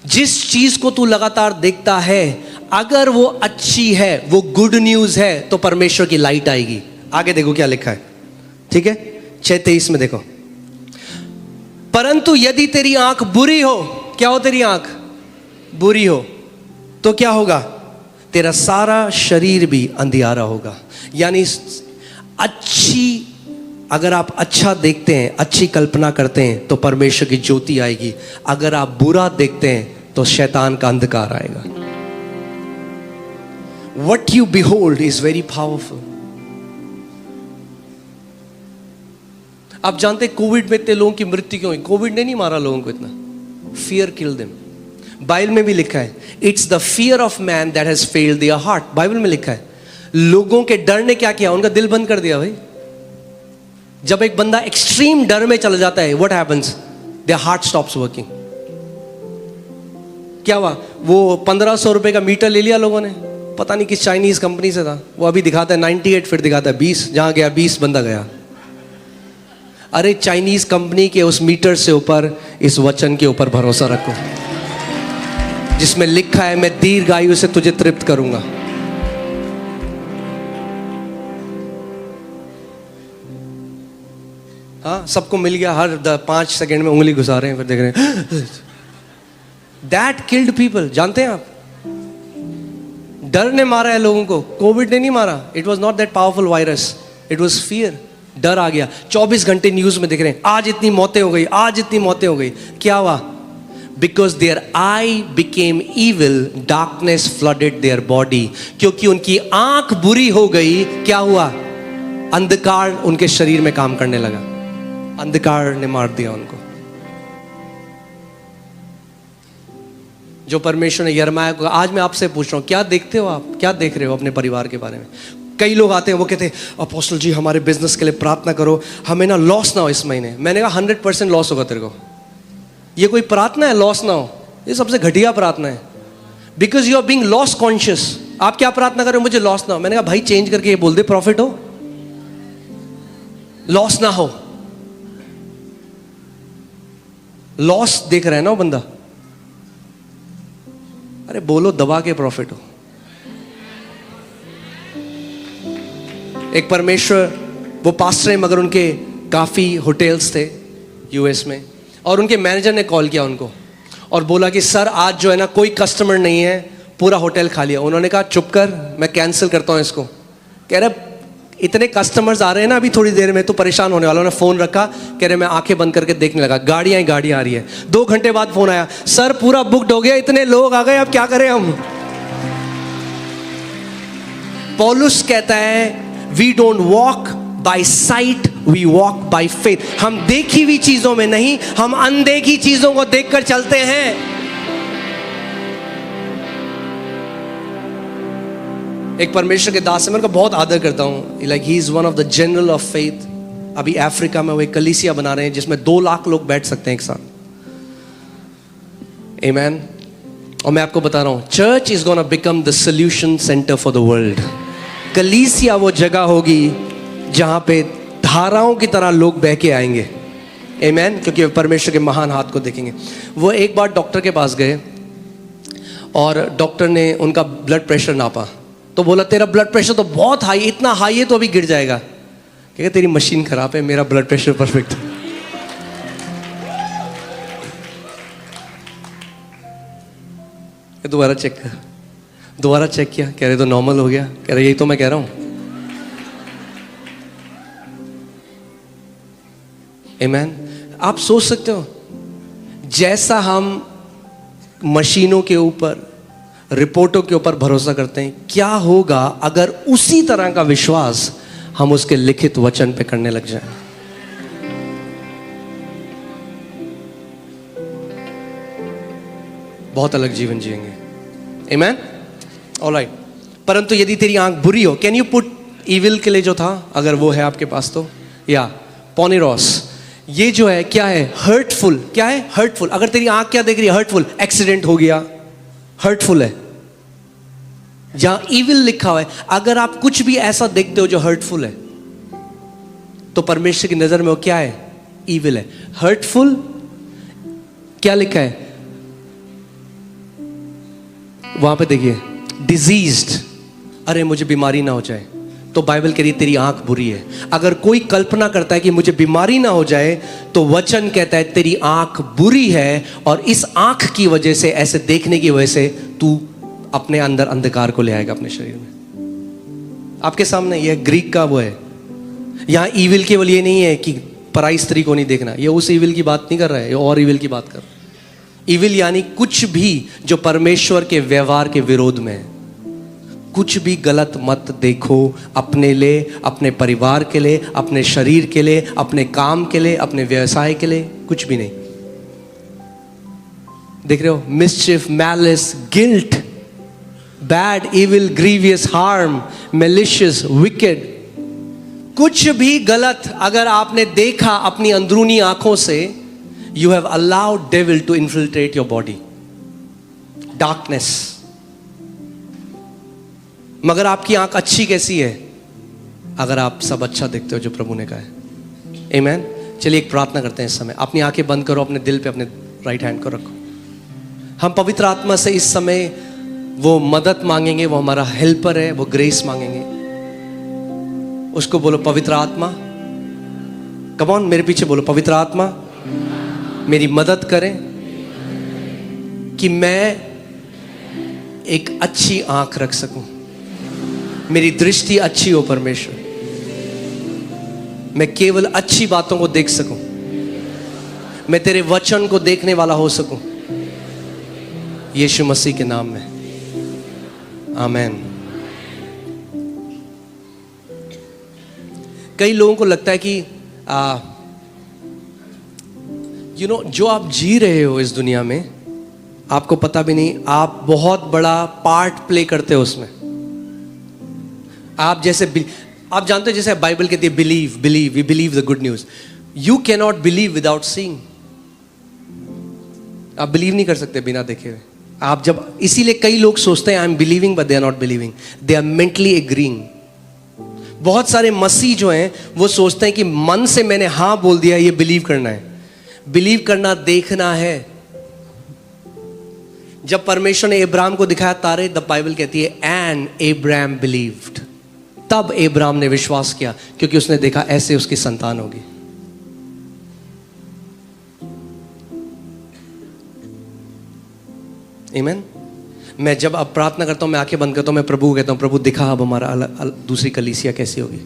जिस चीज को तू लगातार देखता है, अगर वो अच्छी है, वो गुड न्यूज है, तो परमेश्वर की लाइट आएगी. आगे देखो क्या लिखा है, ठीक है? 6:23 में देखो. परंतु यदि तेरी आंख बुरी हो, क्या हो? तेरी आंख बुरी हो तो क्या होगा? तेरा सारा शरीर भी अंधियारा होगा. यानी अच्छी, अगर आप अच्छा देखते हैं, अच्छी कल्पना करते हैं, तो परमेश्वर की ज्योति आएगी. अगर आप बुरा देखते हैं तो शैतान का अंधकार आएगा. What you behold is very powerful. आप जानते हैं कोविड में इतने लोगों की मृत्यु क्यों हुई? कोविड ने नहीं मारा लोगों को इतना, fear killed them. बाइबल में भी लिखा है, it's the fear of man that has failed their heart. Bible में लिखा है, लोगों के डर ने क्या किया? उनका दिल बंद कर दिया. भाई, जब एक बंदा एक्सट्रीम डर में चला जाता है, what happens? Their heart stops working. क्या हुआ, वो 1500 रुपए का मीटर ले लिया लोगों ने, पता नहीं किस चाइनीज कंपनी से था, वो अभी दिखाता है 98, फिर दिखाता है 20, जहां गया 20 बंदा गया। अरे चाइनीज कंपनी के उस मीटर से ऊपर इस वचन के ऊपर भरोसा रखो, जिसमें लिखा है मैं दीर्घायु से तुझे तृप्त करूंगा। हाँ, सबको मिल गया, हर 5 सेकंड में उंगली घुसा रहे हैं, फिर देख रहे हैं। That killed people. जानते हैं आप, डर ने मारा है लोगों को, कोविड ने नहीं मारा। It was not that powerful virus, it was fear. डर आ गया। 24 घंटे न्यूज में दिख रहे हैं, आज इतनी मौतें हो गई, आज इतनी मौतें हो गई। क्या हुआ? Because their eye became evil, darkness flooded their body. क्योंकि उनकी आंख बुरी हो गई, क्या हुआ? अंधकार उनके शरीर में काम करने लगा, अंधकार ने मार दिया उनको। जो परमेश्वर ने यिर्मयाह को, आज मैं आपसे पूछ रहा हूं, क्या देखते हो आप, क्या देख रहे हो अपने परिवार के बारे में? कई लोग आते हैं, वो कहते हैं अपोस्टल जी हमारे बिजनेस के लिए प्रार्थना करो, हमें ना लॉस ना हो इस महीने। मैंने कहा 100% लॉस होगा तेरे को। ये कोई प्रार्थना है लॉस ना हो? ये सबसे घटिया प्रार्थना है। Because you are being loss conscious. आप क्या प्रार्थना कर रहे हो? मुझे लॉस ना हो। मैंने कहा भाई चेंज करके ये बोल दे, प्रॉफिट हो, लॉस ना हो। लॉस देख रहा है ना वो बंदा, अरे बोलो दबा के प्रॉफिट हो। एक परमेश्वर, वो पास्टर है मगर उनके काफी होटल्स थे यूएस में, और उनके मैनेजर ने कॉल किया उनको और बोला कि सर आज जो है ना कोई कस्टमर नहीं है, पूरा होटल खा लिया। उन्होंने कहा चुप कर, मैं कैंसिल करता हूं इसको। कह रहे इतने कस्टमर्स आ रहे हैं ना अभी थोड़ी देर में, तो परेशान होने वाला। उन्होंने फोन रखा, कह रहे मैं आंखें बंद करके देखने लगा, गाड़ियां ही गाड़ियां आ रही है। 2 घंटे बाद फोन आया, सर पूरा बुक्ड हो गया, इतने लोग आ गए, अब क्या करें हम? पौलुस कहता है we don't walk by sight, we walk by faith. हम देखी हुई चीजों में नहीं, हम अनदेखी चीजों को देखकर चलते हैं। एक परमेश्वर के दास है, मैं उनका बहुत आदर करता हूं, like he is one of the general of faith. अभी अफ्रीका में वो एक कलीसिया बना रहे हैं जिसमें 2 लाख लोग बैठ सकते हैं एक साथ। आमेन। और मैं आपको बता रहा हूं, church is gonna become the solution centre for the world. कलीसिया वो जगह होगी जहां पे धाराओं की तरह लोग बह के आएंगे। आमेन। क्योंकि परमेश्वर के महान हाथ को देखेंगे। वो एक बार डॉक्टर के पास गए और डॉक्टर ने उनका ब्लड प्रेशर नापा, तो बोला तेरा ब्लड प्रेशर तो बहुत हाई, इतना हाई है तो अभी गिर जाएगा। क्या तेरी मशीन खराब है, मेरा ब्लड प्रेशर परफेक्ट है। दोबारा चेक कर, दोबारा चेक किया, कह रहे तो नॉर्मल हो गया। कह रहे यही तो मैं कह रहा हूं। आमेन। आप सोच सकते हो, जैसा हम मशीनों के ऊपर, रिपोर्टों के ऊपर भरोसा करते हैं, क्या होगा अगर उसी तरह का विश्वास हम उसके लिखित वचन पे करने लग जाएं? बहुत अलग जीवन जिएंगे। आमेन। ऑलराइट। परंतु यदि तेरी आंख बुरी हो, कैन यू पुट इविल के लिए जो था, अगर वो है आपके पास तो, या पोनिरोस, ये जो है क्या है? हर्टफुल। क्या है? हर्टफुल। अगर तेरी आंख क्या देख रही है? हर्टफुल। एक्सीडेंट हो गया, हर्टफुल है। जहां इविल लिखा हुआ है, अगर आप कुछ भी ऐसा देखते हो जो हर्टफुल है, तो परमेश्वर की नजर में वो क्या है? इविल है, हर्टफुल। क्या लिखा है वहां पे? देखिए, डिजीज्ड। अरे मुझे बीमारी ना हो जाए, तो बाइबल कह रही है तेरी आंख बुरी है। अगर कोई कल्पना करता है कि मुझे बीमारी ना हो जाए, तो वचन कहता है तेरी आंख बुरी है, और इस आंख की वजह से, ऐसे देखने की वजह से, तू अपने अंदर अंधकार को ले आएगा अपने शरीर में। आपके सामने यह ग्रीक का वो है। यहां ईविल केवल ये नहीं है कि पराई स्त्री को नहीं देखना, ये उस ईविल की बात नहीं कर रहा है, ये और ईविल की बात कर रहा है। ईविल यानी कुछ भी जो परमेश्वर के व्यवहार के विरोध में है। कुछ भी गलत मत देखो, अपने लिए, अपने परिवार के लिए, अपने शरीर के लिए, अपने काम के लिए, अपने व्यवसाय के लिए, कुछ भी नहीं। देख रहे हो? मिसचिफ, malice, guilt, bad, evil, grievous, harm, malicious, wicked. कुछ भी गलत अगर आपने देखा अपनी अंदरूनी आंखों से, you have allowed devil to infiltrate your body. Darkness. मगर आपकी आंख अच्छी कैसी है? अगर आप सब अच्छा देखते हो जो प्रभु ने कहा है। आमीन। चलिए एक प्रार्थना करते हैं इस समय। अपनी आंखें बंद करो, अपने दिल पे अपने राइट हैंड को रखो। हम पवित्र आत्मा से इस समय वो मदद मांगेंगे, वो हमारा हेल्पर है, वो ग्रेस मांगेंगे। उसको बोलो पवित्र आत्मा, कम ऑन मेरे पीछे बोलो, पवित्र आत्मा मेरी मदद करें कि मैं एक अच्छी आंख रख सकूं, मेरी दृष्टि अच्छी हो परमेश्वर, मैं केवल अच्छी बातों को देख सकूं, मैं तेरे वचन को देखने वाला हो सकूं, यीशु मसीह के नाम में, आमेन। कई लोगों को लगता है कि जो आप जी रहे हो इस दुनिया में, आपको पता भी नहीं आप बहुत बड़ा पार्ट प्ले करते हो उसमें। आप जानते हो, जैसे बाइबल कहती है believe we believe the good news. You can not believe without seeing. आप बिलीव नहीं कर सकते बिना देखे हुए। आप जब, इसीलिए कई लोग सोचते हैं I am believing but they are not believing, they are mentally agreeing. बहुत सारे मसीह जो हैं वो सोचते हैं कि मन से मैंने हाँ बोल दिया, ये बिलीव करना है। बिलीव करना देखना है। जब परमेश्वर ने अब्राहम को दिखाया तारे, द बाइबल कहती है एंड अब्राहम बिलीव्ड, तब अब्राहम ने विश्वास किया क्योंकि उसने देखा ऐसे उसकी संतान होगी। आमीन। मैं जब अब प्रार्थना करता हूं, मैं आंखें बंद करता हूं, मैं प्रभु को कहता हूं प्रभु दिखा अब हमारा दूसरी कलीसिया कैसी होगी।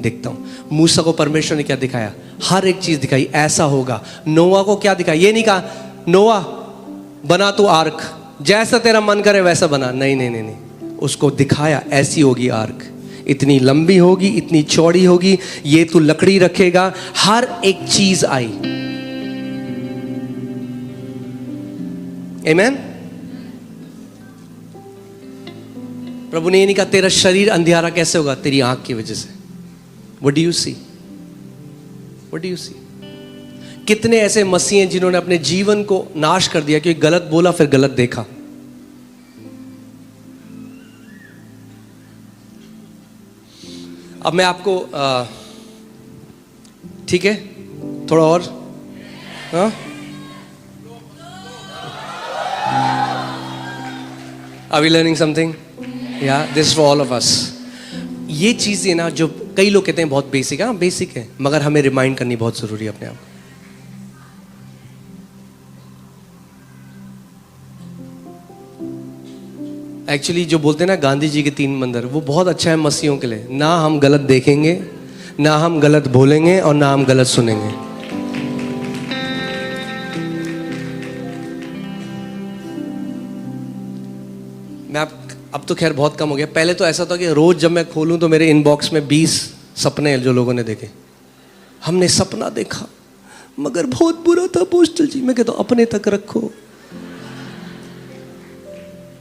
देखता हूं मूसा को परमेश्वर ने क्या दिखाया, हर एक चीज दिखाई, ऐसा होगा। नोआ को क्या दिखाया, ये नहीं कहा नोआ बना तू आर्क, जैसा तेरा मन करे वैसा बना, नहीं नहीं नहीं नहीं, उसको दिखाया ऐसी होगी आर्क, इतनी लंबी होगी, इतनी चौड़ी होगी, ये तू लकड़ी रखेगा, हर एक चीज आई। आमीन। प्रभु ने ये नहीं कहा तेरा शरीर अंधियारा कैसे होगा, तेरी आंख की वजह से। What do you see? What do you see? कितने ऐसे मसीह हैं जिन्होंने अपने जीवन को नाश कर दिया क्योंकि गलत बोला फिर गलत देखा। अब मैं आपको ठीक है थोड़ा और, हाँ Are we learning something? Yeah, this is for all of us. ये चीज़ है ना जो कई लोग कहते हैं बहुत बेसिक है, हाँ बेसिक है, मगर हमें रिमाइंड करनी बहुत ज़रूरी है अपने आप। एक्चुअली जो बोलते हैं ना गांधी जी के 3 मंदिर, वो बहुत अच्छा है मसीहों के लिए। ना हम गलत देखेंगे, ना हम गलत बोलेंगे और ना हम गलत सुनेंगे। मैं अब तो खैर बहुत कम हो गया। पहले तो ऐसा था कि रोज जब मैं खोलूं तो मेरे इनबॉक्स में 20 सपने जो लोगों ने देखे। हमने सपना देखा मगर बहुत बुरा था पोस्टर जी। मैं कहता हूं अपने तक रखो,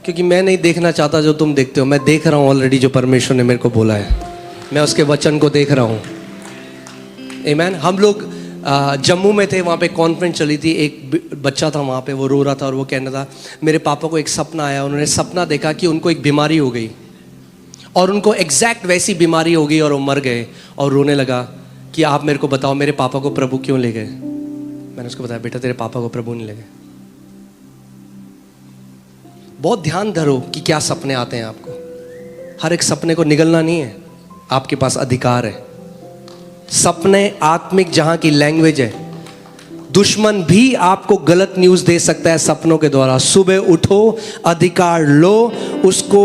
क्योंकि मैं नहीं देखना चाहता जो तुम देखते हो। मैं देख रहा हूं ऑलरेडी जो परमेश्वर ने मेरे को बोला है, मैं उसके वचन को देख रहा हूं। आमीन। हम लोग जम्मू में थे, वहाँ पे कॉन्फ्रेंस चली थी। एक बच्चा था वहाँ पे, वो रो रहा था और वो कहना था मेरे पापा को एक सपना आया। उन्होंने सपना देखा कि उनको एक बीमारी हो गई और उनको एग्जैक्ट वैसी बीमारी हो गई और वो मर गए। और रोने लगा कि आप मेरे को बताओ मेरे पापा को प्रभु क्यों ले गए। मैंने उसको बताया बेटा तेरे पापा को प्रभु नहीं ले गए। बहुत ध्यान धरो कि क्या सपने आते हैं आपको। हर एक सपने को निगलना नहीं है, आपके पास अधिकार है। सपने आत्मिक जहां की लैंग्वेज है। दुश्मन भी आपको गलत न्यूज़ दे सकता है सपनों के द्वारा। सुबह उठो, अधिकार लो, उसको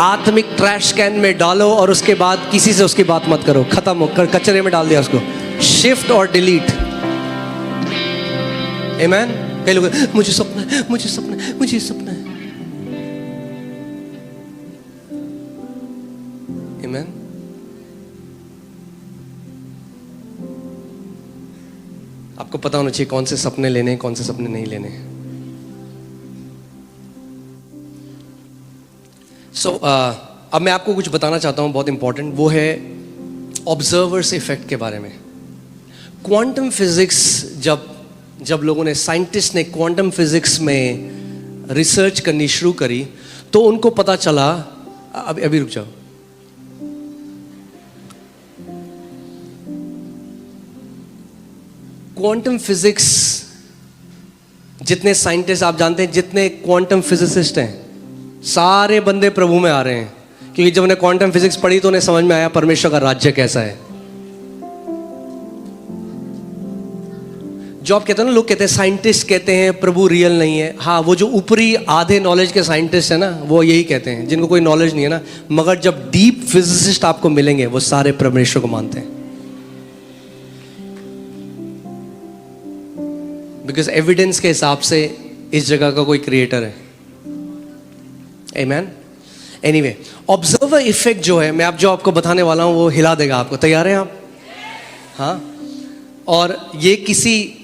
आत्मिक ट्रैश कैन में डालो और उसके बाद किसी से उसकी बात मत करो। खत्म हो कर कचरे में डाल दिया उसको। शिफ्ट और डिलीट। आमीन। कई लोग मुझे सपना है, मुझे सपना है, मुझे सपना है। आमीन। आपको पता होना चाहिए कौन से सपने लेने हैं, कौन से सपने नहीं लेने हैं। अब मैं आपको कुछ बताना चाहता हूं बहुत इंपॉर्टेंट, वो है ऑब्जर्वर्स इफेक्ट के बारे में। क्वांटम फिजिक्स जब लोगों ने, साइंटिस्ट ने क्वांटम फिजिक्स में रिसर्च करनी शुरू करी तो उनको पता चला, अभी रुक जाओ, क्वांटम फिजिक्स, जितने साइंटिस्ट आप जानते हैं, जितने क्वांटम फिजिसिस्ट हैं, सारे बंदे प्रभु में आ रहे हैं, क्योंकि जब उन्हें क्वांटम फिजिक्स पढ़ी तो उन्हें समझ में आया परमेश्वर का राज्य कैसा है। जो आप कहते हैं ना, लोग कहते हैं, साइंटिस्ट कहते हैं प्रभु रियल नहीं है। हाँ, वो जो ऊपरी आधे नॉलेज के साइंटिस्ट है ना, वो यही कहते हैं, जिनको कोई नॉलेज नहीं है ना, मगर जब डीप फिजिसिस्ट आपको मिलेंगे वो सारे परमेश्वर को मानते हैं, बिकॉज एविडेंस के हिसाब से इस जगह का कोई क्रिएटर है। आमेन। एनीवे, ऑब्जर्वर इफेक्ट जो है, मैं जो आपको बताने वाला हूं वो हिला देगा आपको। तैयार हैं आप? हाँ। और ये किसी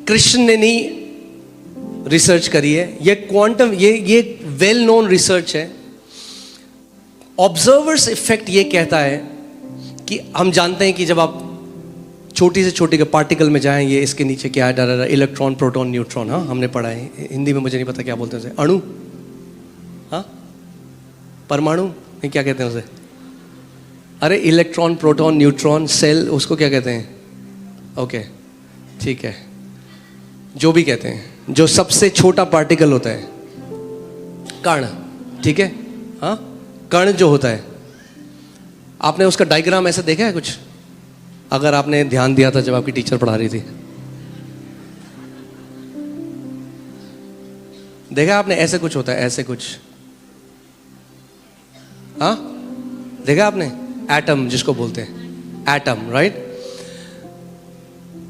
क्रिश्चियन ने नहीं रिसर्च करी है, ये क्वांटम, ये वेल नोन रिसर्च है। ऑब्जर्वर्स इफेक्ट ये कहता है कि हम जानते हैं कि जब आप छोटी से छोटी के पार्टिकल में जाएं, ये इसके नीचे क्या है, डर इलेक्ट्रॉन, प्रोटॉन, न्यूट्रॉन। हाँ, हमने पढ़ा है, हिंदी में मुझे नहीं पता क्या बोलते हैं उसे, अणु, हाँ, परमाणु नहीं, क्या कहते हैं उसे, अरे इलेक्ट्रॉन, प्रोटॉन, न्यूट्रॉन, सेल, उसको क्या कहते हैं? ओके, ठीक है, जो भी कहते हैं, जो सबसे छोटा पार्टिकल होता है, कण, ठीक है, हाँ, कण जो होता है, आपने उसका डायग्राम ऐसे देखा है कुछ? अगर आपने ध्यान दिया था जब आपकी टीचर पढ़ा रही थी, देखा आपने? ऐसे कुछ होता है, ऐसे कुछ, हाँ, देखा आपने? एटम जिसको बोलते हैं, एटम, राइट।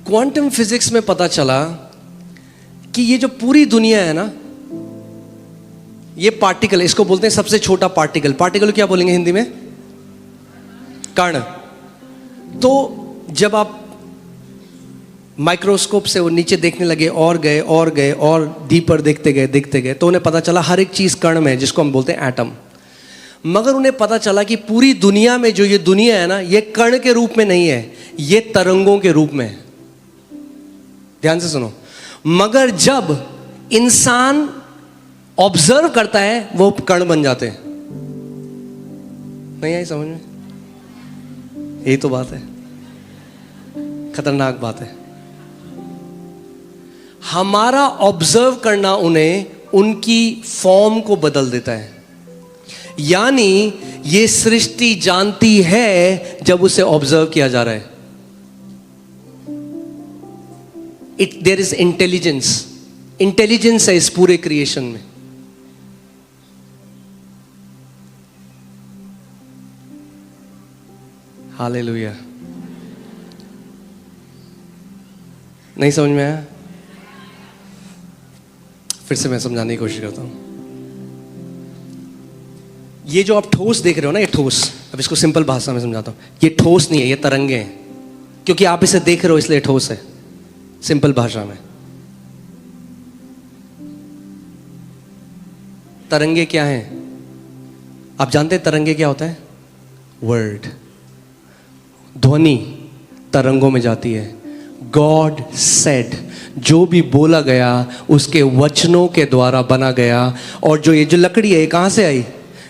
क्वांटम फिजिक्स में पता चला कि ये जो पूरी दुनिया है ना, ये पार्टिकल, इसको बोलते हैं सबसे छोटा पार्टिकल। पार्टिकल क्या बोलेंगे हिंदी में? कण। तो जब आप माइक्रोस्कोप से वो नीचे देखने लगे, और गए और गए और डीपर देखते गए, तो उन्हें पता चला हर एक चीज कण में, जिसको हम बोलते हैं एटम। मगर उन्हें पता चला कि पूरी दुनिया में जो ये दुनिया है ना, ये कण के रूप में नहीं है, ये तरंगों के रूप में है। ध्यान से सुनो। मगर जब इंसान ऑब्जर्व करता है, वो कण बन जाते हैं। नहीं आई समझ में? यही तो बात है, खतरनाक बात है। हमारा ऑब्जर्व करना उन्हें, उनकी फॉर्म को बदल देता है। यानी ये सृष्टि जानती है जब उसे ऑब्जर्व किया जा रहा है। देयर इज इंटेलिजेंस है इस पूरे क्रिएशन में। हालेलुया। नहीं समझ में आया? फिर से मैं समझाने की कोशिश करता हूं। ये जो आप ठोस देख रहे हो ना, ये ठोस, अब इसको सिंपल भाषा में समझाता हूं। ये ठोस नहीं है, ये तरंगे हैं, क्योंकि आप इसे देख रहे हो इसलिए ठोस है। सिंपल भाषा में तरंगे क्या हैं? आप जानते हैं तरंगे क्या होता है? वर्ड, ध्वनि तरंगों में जाती है। गॉड सेड, जो भी बोला गया उसके वचनों के द्वारा बना गया। और जो ये जो लकड़ी है, ये कहां से आई?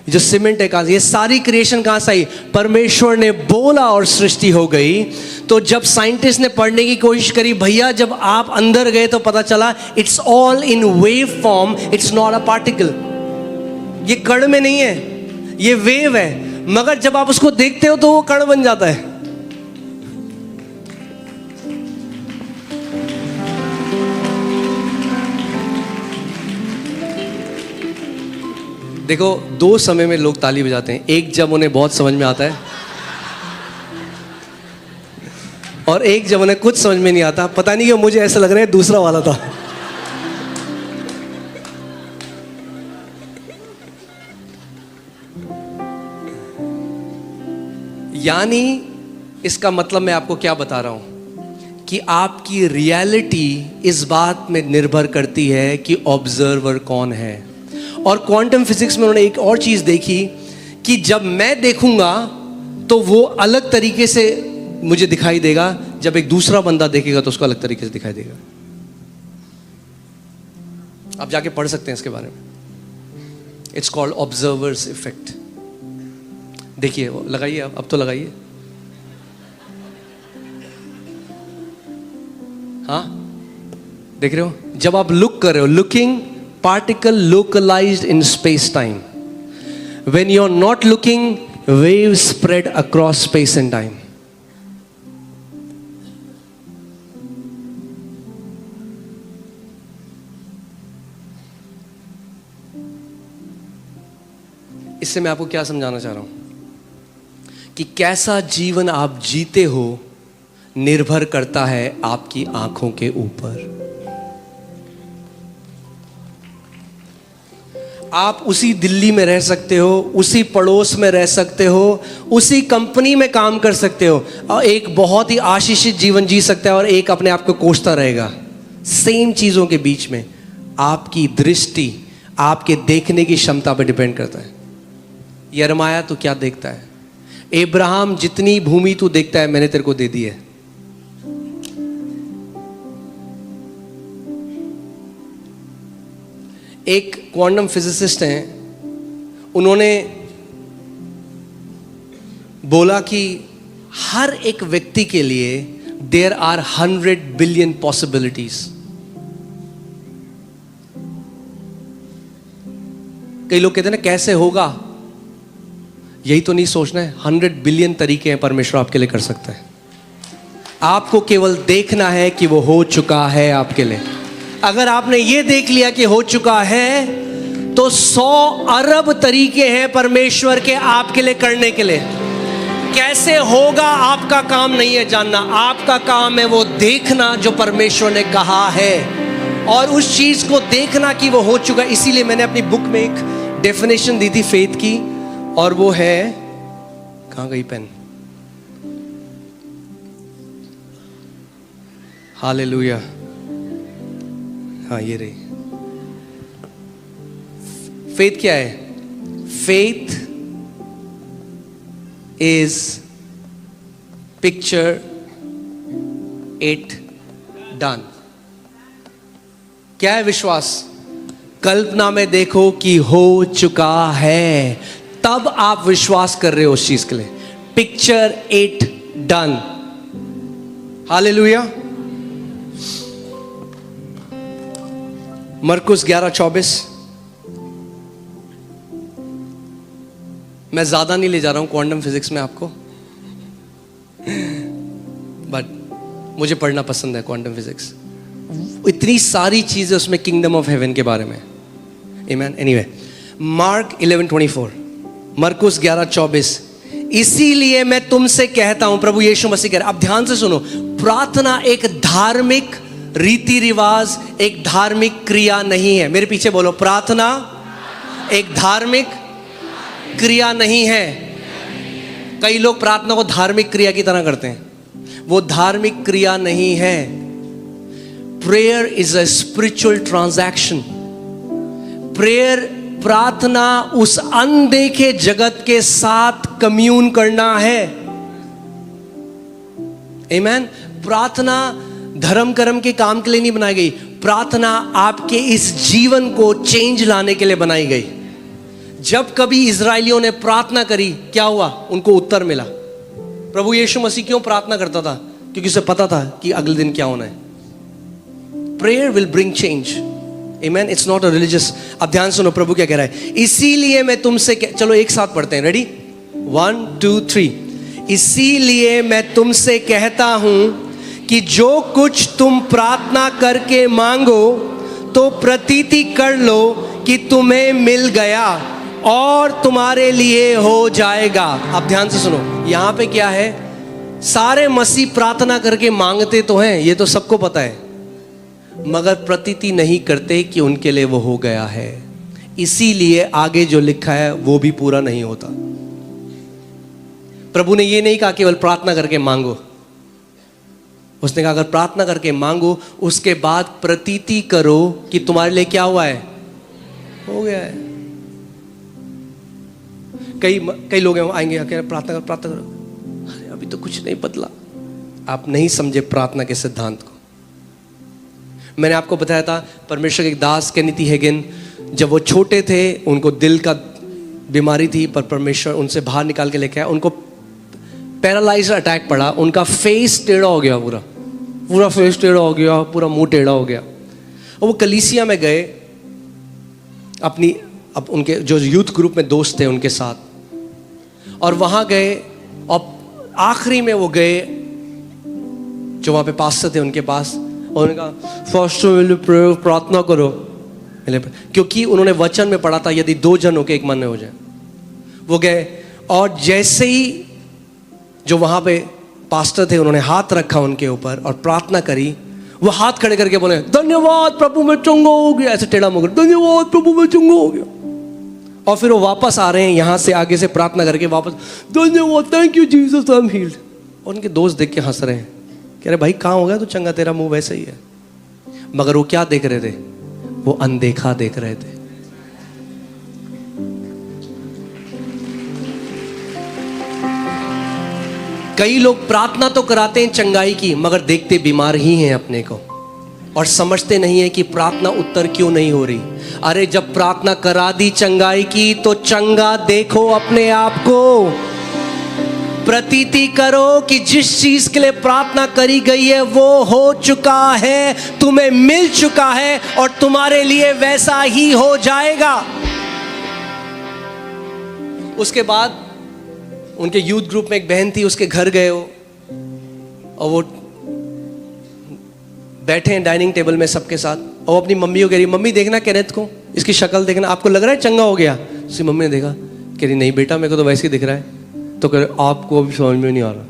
जो सीमेंट है कहां से? ये सारी क्रिएशन कहां से आई? परमेश्वर ने बोला और सृष्टि हो गई। तो जब साइंटिस्ट ने पढ़ने की कोशिश करी, भैया जब आप अंदर गए तो पता चला it's all in wave form, it's not a particle. ये कण में नहीं है, ये वेव है। मगर जब आप उसको देखते हो तो वो कण बन जाता है। देखो, दो समय में लोग ताली बजाते हैं। एक जब उन्हें बहुत समझ में आता है, और एक जब उन्हें कुछ समझ में नहीं आता। पता नहीं क्यों मुझे ऐसा लग रहा है दूसरा वाला था। यानी इसका मतलब मैं आपको क्या बता रहा हूं कि आपकी रियलिटी इस बात में निर्भर करती है कि ऑब्जर्वर कौन है। और क्वांटम फिजिक्स में उन्होंने एक और चीज देखी कि जब मैं देखूंगा तो वो अलग तरीके से मुझे दिखाई देगा, जब एक दूसरा बंदा देखेगा तो उसको अलग तरीके से दिखाई देगा। आप जाके पढ़ सकते हैं इसके बारे में। It's called observers effect. देखिए, लगाइए अब तो लगाइए. हाँ, देख रहे हो? जब आप लुक कर रहे हो, looking, particle localized in space time. When you are not looking, wave spread across space and time. इससे मैं आपको क्या समझाना चाह रहा हूं कि कैसा जीवन आप जीते हो निर्भर करता है आपकी आंखों के ऊपर. आप उसी दिल्ली में रह सकते हो, उसी पड़ोस में रह सकते हो, उसी कंपनी में काम कर सकते हो और एक बहुत ही आशीषित जीवन जी सकते हो और एक अपने आप को कोसता रहेगा. सेम चीजों के बीच में आपकी दृष्टि, आपके देखने की क्षमता पर डिपेंड करता है. यिर्मयाह तू क्या देखता है? अब्राहम जितनी भूमि तू देखता है मैंने तेरे को दे दी है. एक क्वांटम फिजिसिस्ट हैं, उन्होंने बोला कि हर एक व्यक्ति के लिए देयर आर 100 बिलियन पॉसिबिलिटीज. कई लोग कहते हैं ना कैसे होगा, यही तो नहीं सोचना है. 100 बिलियन तरीके हैं परमेश्वर आपके लिए कर सकता है. आपको केवल देखना है कि वो हो चुका है आपके लिए. अगर आपने ये देख लिया कि हो चुका है तो 100 अरब तरीके हैं परमेश्वर के आपके लिए करने के लिए. कैसे होगा आपका काम नहीं है जानना, आपका काम है वो देखना जो परमेश्वर ने कहा है और उस चीज को देखना कि वो हो चुका है. इसीलिए मैंने अपनी बुक में एक डेफिनेशन दी थी फेथ की, और वो है, कहां गई पेन? हालेलुया. हाँ, ये रही. फेथ क्या है? Faith is picture it done. क्या है विश्वास? कल्पना में देखो कि हो चुका है, तब आप विश्वास कर रहे हो उस चीज के लिए. Picture it done. हालेलुया. मरकुस 11:24. मैं ज्यादा नहीं ले जा रहा हूं क्वांटम फिजिक्स में आपको, बट मुझे पढ़ना पसंद है क्वांटम फिजिक्स. इतनी सारी चीजें उसमें किंगडम ऑफ हेवन के बारे में. आमेन. एनीवे, मार्क 11:24, मरकुस 11:24. इसीलिए मैं तुमसे कहता हूं, प्रभु यीशु मसीह कह रहे. अब ध्यान से सुनो. प्रार्थना एक धार्मिक रीति रिवाज, एक धार्मिक क्रिया नहीं है. मेरे पीछे बोलो, प्रार्थना एक धार्मिक क्रिया नहीं है. कई लोग प्रार्थना को धार्मिक क्रिया की तरह करते हैं. वो धार्मिक क्रिया नहीं है. Prayer is a spiritual transaction. Prayer, प्रार्थना उस अनदेखे जगत के साथ कम्यून करना है. आमेन. प्रार्थना धर्म कर्म के काम के लिए नहीं बनाई गई. प्रार्थना आपके इस जीवन को चेंज लाने के लिए बनाई गई. जब कभी इजरायलियों ने प्रार्थना करी, क्या हुआ? उनको उत्तर मिला. प्रभु यीशु मसीह क्यों प्रार्थना करता था? क्योंकि उसे पता था कि अगले दिन क्या होना है. Prayer will bring change. Amen. It's not a religious. अब ध्यान सुनो प्रभु क्या कह रहा है. इसीलिए मैं तुमसे चलो एक साथ पढ़ते हैं. रेडी? 1 2 3. इसीलिए मैं तुमसे कहता हूं कि जो कुछ तुम प्रार्थना करके मांगो तो प्रतीति कर लो कि तुम्हें मिल गया और तुम्हारे लिए हो जाएगा. अब ध्यान से सुनो. यहां पे क्या है? सारे मसीह प्रार्थना करके मांगते तो हैं, ये तो सबको पता है, मगर प्रतीति नहीं करते कि उनके लिए वो हो गया है. इसीलिए आगे जो लिखा है वो भी पूरा नहीं होता. प्रभु ने ये नहीं कहा केवल प्रार्थना करके मांगो. उसने कहा अगर प्रार्थना करके मांगो, उसके बाद प्रतीति करो कि तुम्हारे लिए क्या हुआ है, हो गया है. कई लोग आएंगे प्रार्थना करो. अरे अभी तो कुछ नहीं बदला. आप नहीं समझे प्रार्थना के सिद्धांत को. मैंने आपको बताया था परमेश्वर के एक दास केनिथी हेगिन जब वो छोटे थे उनको दिल का बीमारी थी, पर परमेश्वर उनसे बाहर निकाल के लेके आया। उनको पैरालाइज अटैक पड़ा, उनका फेस टेढ़ा हो गया, पूरा फेस टेढ़ा हो गया, पूरा मुंह टेढ़ा हो गया। और वो कलीसिया में गए अब उनके जो यूथ ग्रुप में दोस्त थे उनके साथ, और वहाँ गए और आखिरी में वो गए जो वहाँ पे पास्टर थे उनके पास, और उन्होंने कहा फर्स्ट प्रार्थना करो, क्योंकि उन्होंने वचन में पढ़ा था यदि 2 जन होके एक मन में हो जाए। वो गए और जैसे ही जो वहाँ पे पास्टर थे उन्होंने हाथ रखा उनके ऊपर और प्रार्थना करी, वो हाथ खड़े करके बोले धन्यवाद प्रभु मैं चंगा हो गया, ऐसे टेढ़ा मुंह कर धन्यवाद प्रभु मैं चंगा हो गया। और फिर वो वापस आ रहे हैं यहाँ से आगे से प्रार्थना करके वापस, धन्यवाद thank you Jesus I am heeled. और उनके दोस्त देख के हंस रहे हैं, कह रहे भाई कहाँ हो गया तू चंगा, तेरा मुंह वैसे ही है। मगर वो क्या देख रहे थे? वो अनदेखा देख रहे थे। कई लोग प्रार्थना तो कराते हैं चंगाई की, मगर देखते बीमार ही हैं अपने को, और समझते नहीं है कि प्रार्थना उत्तर क्यों नहीं हो रही। अरे जब प्रार्थना करा दी चंगाई की तो चंगा देखो अपने आप को, प्रतीति करो कि जिस चीज के लिए प्रार्थना करी गई है वो हो चुका है, तुम्हें मिल चुका है और तुम्हारे लिए वैसा ही हो जाएगा। उसके बाद उनके यूथ ग्रुप में एक बहन थी, उसके घर गए हो और वो बैठे हैं डाइनिंग टेबल में सबके साथ, और अपनी मम्मी को कह रही मम्मी देखना केनेथ को, इसकी शक्ल देखना, आपको लग रहा है चंगा हो गया? उसकी मम्मी ने देखा, कह रही नहीं बेटा मेरे को तो वैसे ही दिख रहा है। तो कह रहे आपको अभी समझ में नहीं आ रहा,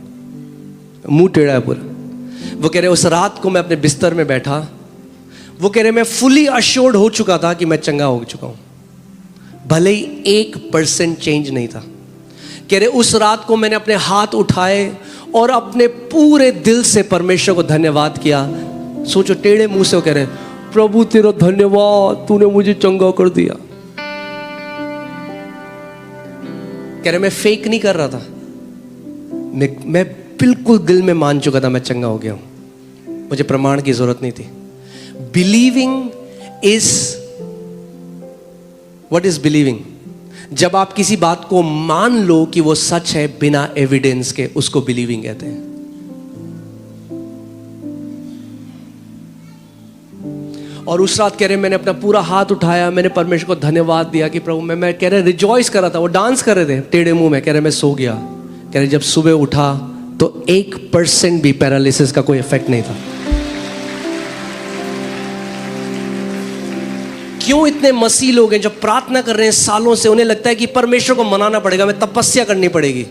मुंह टेढ़ा है पूरा। वो कह रहे उस रात को मैं अपने बिस्तर में बैठा, वो कह रहे मैं फुली अश्योर्ड हो चुका था कि मैं चंगा हो चुका हूं, भले ही 1% चेंज नहीं था। कह रहे उस रात को मैंने अपने हाथ उठाए और अपने पूरे दिल से परमेश्वर को धन्यवाद किया। सोचो टेढ़े मुंह से वो कह रहे प्रभु तेरा धन्यवाद, तूने मुझे चंगा कर दिया। कह रहे मैं फेक नहीं कर रहा था, मैं बिल्कुल दिल में मान चुका था मैं चंगा हो गया हूं, मुझे प्रमाण की जरूरत नहीं थी। Believing is what is believing? जब आप किसी बात को मान लो कि वो सच है बिना एविडेंस के, उसको बिलीविंग कहते हैं। और उस रात कह रहे मैंने अपना पूरा हाथ उठाया, मैंने परमेश्वर को धन्यवाद दिया कि प्रभु मैं कह रहे रिजॉइस कर रहा था। वो डांस कर रहे थे टेढ़े मुंह में, कह रहे मैं सो गया। कह रहे जब सुबह उठा तो 1% भी पैरालिसिस का कोई इफेक्ट नहीं था। क्यों इतने मसीह लोग हैं जब प्रार्थना कर रहे हैं सालों से, उन्हें लगता है कि परमेश्वर को मनाना पड़ेगा, मैं तपस्या करनी पड़ेगी।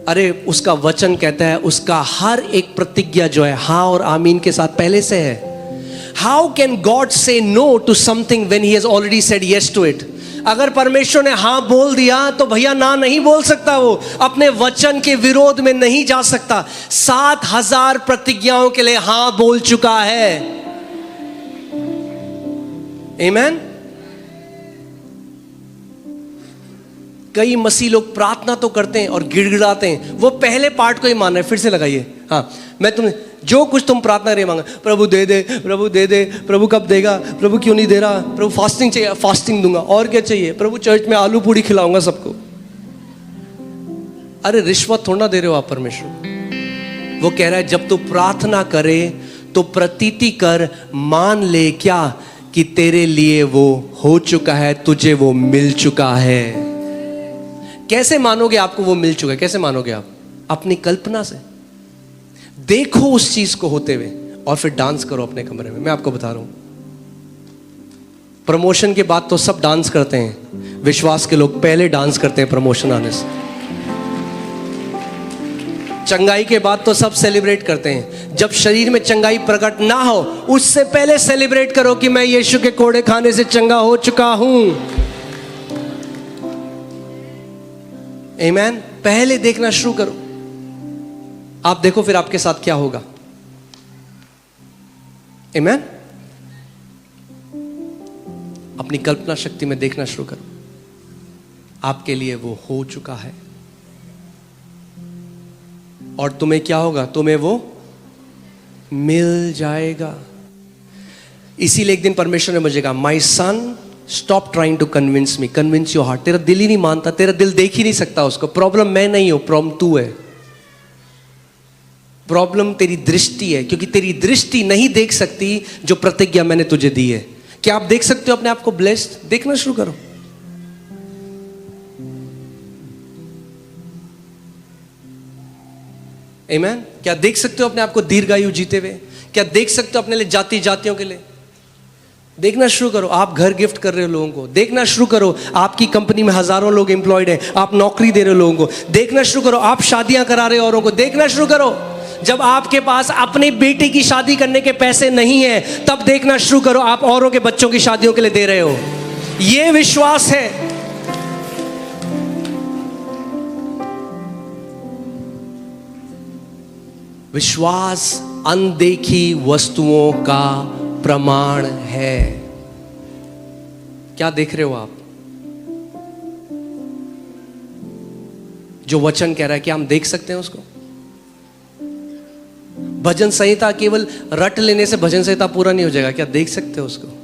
अरे उसका वचन कहता है उसका हर एक प्रतिज्ञा जो है हाँ और आमीन के साथ पहले से है। How can God say no to something when He has already said yes to it? अगर परमेश्वर ने हाँ बोल दिया तो भैया ना नहीं बोल सकता, वो अपने वचन के विरोध में नहीं जा सकता। 7000 प्रतिज्ञाओं के लिए हाँ बोल चुका है। आमीन। कई मसीह लोग प्रार्थना तो करते हैं और गिड़गिड़ाते हैं, वो पहले पार्ट को ही मान रहे हैं। फिर से लगाइए, हाँ मैं तुम्हें जो कुछ तुम प्रार्थना करिए मांगा, प्रभु दे दे, प्रभु दे दे, प्रभु कब देगा, प्रभु क्यों नहीं दे रहा, प्रभु फास्टिंग चाहिए, फास्टिंग दूंगा, और क्या चाहिए, प्रभु चर्च में आलू पूड़ी खिलाऊंगा सबको। अरे रिश्वत थोड़ा ना दे रहे हो आप परमेश्वर। वो कह रहा है जब तू प्रार्थना करे तो प्रतीति कर, मान ले क्या कि तेरे लिए वो हो चुका है, तुझे वो मिल चुका है। कैसे मानोगे आपको वो मिल चुका है? कैसे मानोगे आप? अपनी कल्पना से देखो उस चीज को होते हुए और फिर डांस करो अपने कमरे में। मैं आपको बता रहा हूं, प्रमोशन के बाद तो सब डांस करते हैं, विश्वास के लोग पहले डांस करते हैं प्रमोशन आने से। चंगाई के बाद तो सब सेलिब्रेट करते हैं। जब शरीर में चंगाई प्रकट ना हो उससे पहले सेलिब्रेट करो कि मैं यीशु के कोड़े खाने से चंगा हो चुका हूं। आमीन। पहले देखना शुरू करो, आप देखो फिर आपके साथ क्या होगा। आमीन। अपनी कल्पना शक्ति में देखना शुरू करो, आपके लिए वो हो चुका है और तुम्हें क्या होगा, तुम्हें वो मिल जाएगा। इसीलिए एक दिन परमेश्वर ने मुझे कहा, my son stop trying to convince me, convince your heart. तेरा दिल ही नहीं मानता, तेरा दिल देख ही नहीं सकता उसको। प्रॉब्लम मैं नहीं हूं, प्रॉब्लम तू है। प्रॉब्लम तेरी दृष्टि है, क्योंकि तेरी दृष्टि नहीं देख सकती जो प्रतिज्ञा मैंने तुझे दी है। क्या आप देख सकते हो अपने आप को ब्लेस्ड? देखना शुरू करो। आमीन। क्या देख सकते हो अपने आप को दीर्घायु जीते हुए? क्या देख सकते हो अपने लिए जाति जातियों के लिए? देखना शुरू करो। आप घर गिफ्ट कर रहे हो लोगों को, देखना शुरू करो। आपकी कंपनी में हजारों लोग एम्प्लॉयड हैं, आप नौकरी दे रहे हो लोगों को, देखना शुरू करो। आप शादियां करा रहे हो औरों को, देखना शुरू करो। जब आपके पास अपनी बेटी की शादी करने के पैसे नहीं है, तब देखना शुरू करो आप औरों के बच्चों की शादियों के लिए दे रहे हो। यह विश्वास है। विश्वास अनदेखी वस्तुओं का प्रमाण है। क्या देख रहे हो आप? जो वचन कह रहा है, क्या हम देख सकते हैं उसको? भजन संहिता केवल रट लेने से भजन संहिता पूरा नहीं हो जाएगा। क्या देख सकते हो उसको?